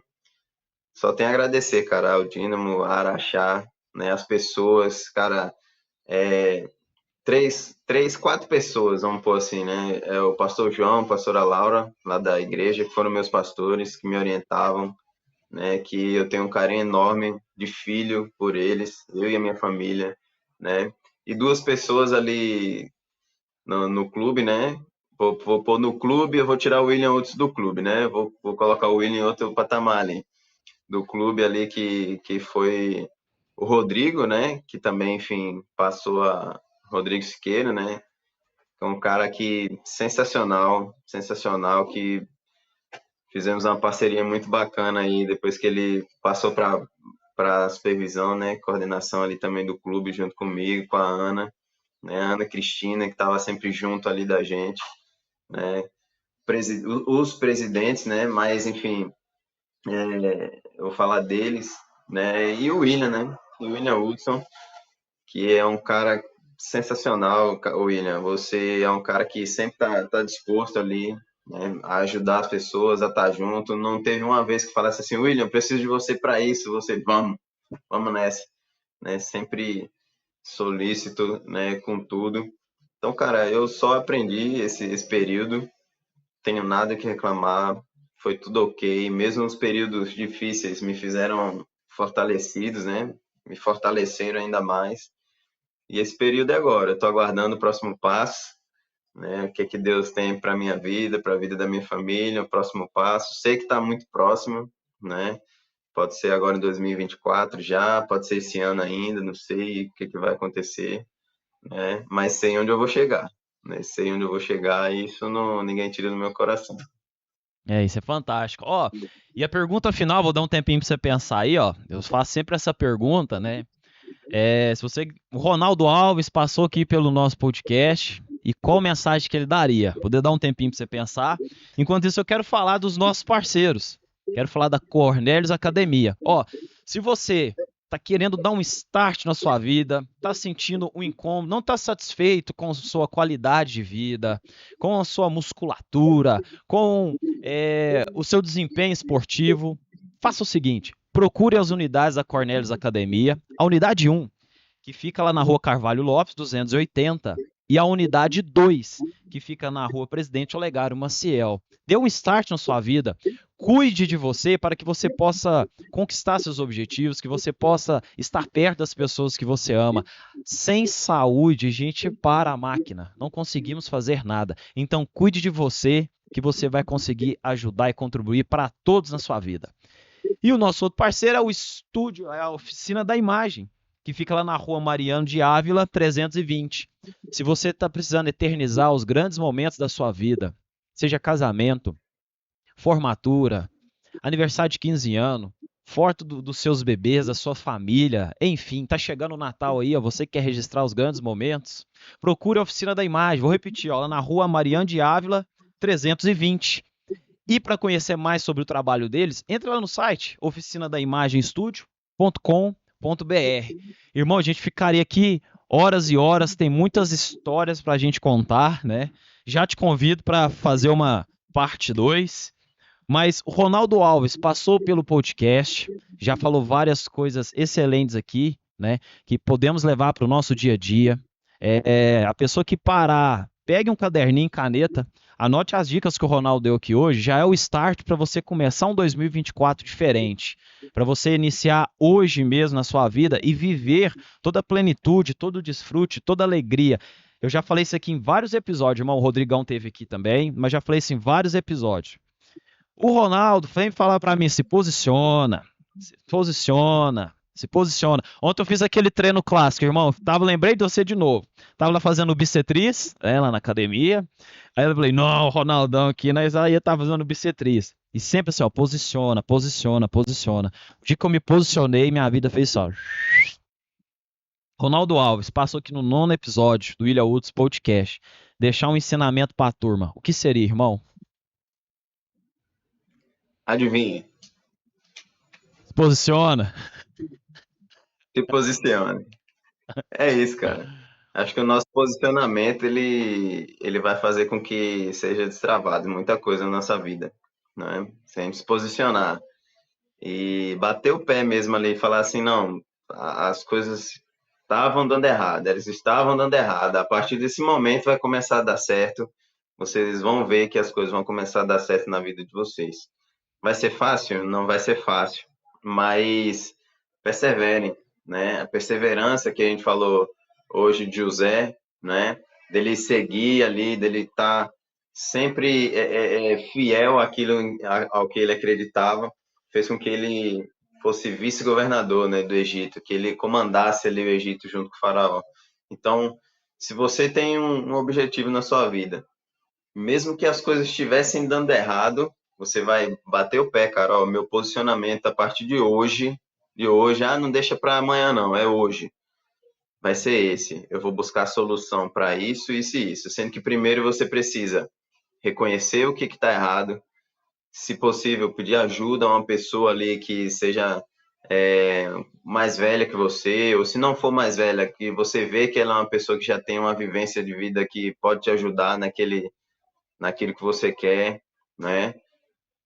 só tenho a agradecer, cara, ao Dínamo, a Araxá, né? As pessoas, cara, quatro pessoas, vamos pôr assim, né? É o pastor João, a pastora Laura, lá da igreja, que foram meus pastores, que me orientavam, né? Que eu tenho um carinho enorme de filho por eles, eu e a minha família, né? E duas pessoas ali no clube, né? Vou pôr no clube, eu vou tirar o William Woods do clube, né? Vou colocar o William em outro patamar ali. do clube ali, que foi o Rodrigo, né? Que também, enfim, passou a Rodrigo Siqueira, né? É um cara que sensacional, sensacional, que fizemos uma parceria muito bacana aí depois que ele passou para a supervisão, né? Coordenação ali também do clube junto comigo, com a Ana, né? A Ana Cristina, que estava sempre junto ali da gente, né? Os presidentes, né? Mas enfim, eu vou falar deles, né? E o William, né? O William Hudson, que é um cara sensacional, William. Você é um cara que sempre tá disposto ali, né, a ajudar as pessoas, a estar junto. Não teve uma vez que falasse assim, William, eu preciso de você para isso. Você, vamos nessa, né? Sempre solícito, né, com tudo. Então, cara, eu só aprendi esse período, tenho nada que reclamar, foi tudo ok. Mesmo os períodos difíceis me fizeram fortalecidos, né? Me fortaleceram ainda mais. E esse período é agora. Eu estou aguardando o próximo passo, né? O que é que Deus tem para minha vida, para a vida da minha família, o próximo passo. Sei que está muito próximo, né? Pode ser agora em 2024 já, pode ser esse ano ainda, não sei o que que vai acontecer, né? Mas sei onde eu vou chegar, né? Sei onde eu vou chegar e isso não, ninguém tira do meu coração. Isso é fantástico. Ó, e a pergunta final, vou dar um tempinho pra você pensar aí, ó. Eu faço sempre essa pergunta, né? Se você, o Ronaldo Alves passou aqui pelo nosso podcast e qual mensagem que ele daria? Poder dar um tempinho para você pensar. Enquanto isso, eu quero falar dos nossos parceiros. Quero falar da Cornelius Academia. Ó, se você está querendo dar um start na sua vida, está sentindo um incômodo, não está satisfeito com a sua qualidade de vida, com a sua musculatura, com o seu desempenho esportivo, faça o seguinte: procure as unidades da Cornelius Academia. A unidade 1, que fica lá na rua Carvalho Lopes, 280, e a unidade 2, que fica na rua Presidente Olegário Maciel. Dê um start na sua vida. Cuide de você para que você possa conquistar seus objetivos, que você possa estar perto das pessoas que você ama. Sem saúde, a gente para a máquina. Não conseguimos fazer nada. Então, cuide de você, que você vai conseguir ajudar e contribuir para todos na sua vida. E o nosso outro parceiro é o estúdio, é a Oficina da Imagem, que fica lá na rua Mariano de Ávila, 320. Se você está precisando eternizar os grandes momentos da sua vida, seja casamento, formatura, aniversário de 15 anos, foto dos seus bebês, da sua família, enfim, tá chegando o Natal aí, ó, você que quer registrar os grandes momentos, procure a Oficina da Imagem. Vou repetir, ó, lá na rua Mariano de Ávila, 320. E para conhecer mais sobre o trabalho deles, entra lá no site oficinadaimagemstudio.com.br. Irmão, a gente ficaria aqui horas e horas, tem muitas histórias para a gente contar, né? Já te convido para fazer uma parte 2. Mas o Ronaldo Alves passou pelo podcast, já falou várias coisas excelentes aqui, né? Que podemos levar para o nosso dia a dia. A pessoa que parar, pegue um caderninho, caneta, anote as dicas que o Ronaldo deu aqui hoje, já é o start para você começar um 2024 diferente, para você iniciar hoje mesmo na sua vida e viver toda a plenitude, todo o desfrute, toda a alegria. Eu já falei isso aqui em vários episódios, irmão. O Rodrigão teve aqui também, mas já falei isso em vários episódios. O Ronaldo vem falar para mim: se posiciona, se posiciona, se posiciona. Ontem eu fiz aquele treino clássico, irmão. Lembrei de você de novo. Tava lá fazendo bissetriz, lá na academia. Aí eu falei: não, o Ronaldão aqui na Isaías tá fazendo bissetriz. E sempre assim, ó, posiciona, posiciona, posiciona. O dia que eu me posicionei, minha vida fez só. Ronaldo Alves passou aqui no 9º episódio do William Woods Podcast. Deixar um ensinamento para a turma. O que seria, irmão? Adivinha? Se posiciona. Se posicione. É isso, cara. Acho que o nosso posicionamento ele vai fazer com que seja destravado muita coisa na nossa vida, né? Se a gente se posicionar e bater o pé mesmo ali e falar assim, não, as coisas estavam dando errado, elas estavam dando errado. A partir desse momento vai começar a dar certo. Vocês vão ver que as coisas vão começar a dar certo na vida de vocês. Vai ser fácil? Não vai ser fácil, mas perseverem, né? A perseverança que a gente falou hoje de José, né? Dele seguir ali, dele estar sempre fiel ao que ele acreditava, fez com que ele fosse vice-governador, né, do Egito, que ele comandasse ali o Egito junto com o faraó. Então, se você tem um objetivo na sua vida, mesmo que as coisas estivessem dando errado, você vai bater o pé, cara, ó, meu posicionamento a partir de hoje, não deixa para amanhã não, é hoje. Vai ser esse. Eu vou buscar solução para isso, isso e isso. Sendo que primeiro você precisa reconhecer o que está errado, se possível, pedir ajuda a uma pessoa ali que seja mais velha que você, ou se não for mais velha, que você vê que ela é uma pessoa que já tem uma vivência de vida que pode te ajudar naquilo que você quer, né?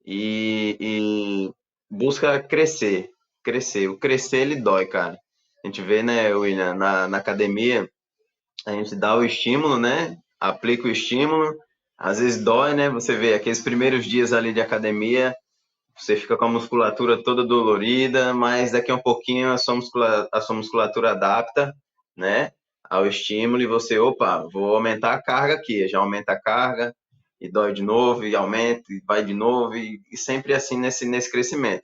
E busca crescer, crescer. O crescer, ele dói, cara. A gente vê, né, William, na academia, a gente dá o estímulo, né? Aplica o estímulo, às vezes dói, né? Você vê aqueles primeiros dias ali de academia, você fica com a musculatura toda dolorida, mas daqui a um pouquinho a sua musculatura adapta, né? Ao estímulo e você, opa, vou aumentar a carga aqui, já aumenta a carga e dói de novo e aumenta e vai de novo e sempre assim nesse crescimento.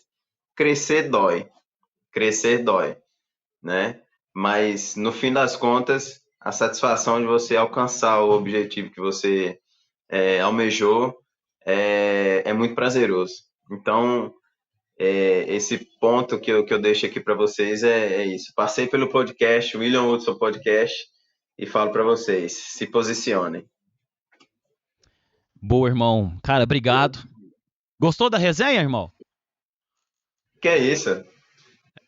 Crescer dói, né? Mas no fim das contas, a satisfação de você alcançar o objetivo que você almejou é muito prazeroso. Então, esse ponto que eu deixo aqui para vocês é isso. Passei pelo podcast, William Hudson Podcast, e falo para vocês, se posicionem. Boa, irmão. Cara, obrigado. Gostou da resenha, irmão? Que é isso?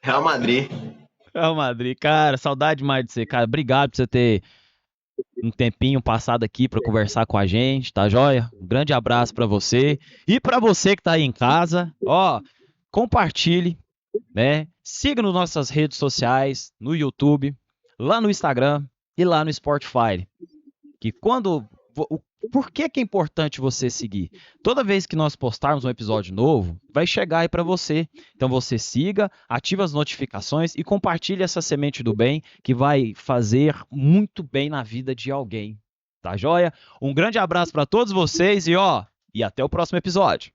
Real Madrid. Real Madrid. Cara, saudade demais de você. Cara, obrigado por você ter um tempinho passado aqui para conversar com a gente, tá joia? Um grande abraço para você. E para você que tá aí em casa, ó, compartilhe, né? Siga nas nossas redes sociais, no YouTube, lá no Instagram e lá no Spotify. Que por que é importante você seguir? Toda vez que nós postarmos um episódio novo, vai chegar aí para você. Então você siga, ativa as notificações e compartilhe essa semente do bem que vai fazer muito bem na vida de alguém. Tá joia? Um grande abraço para todos vocês e até o próximo episódio.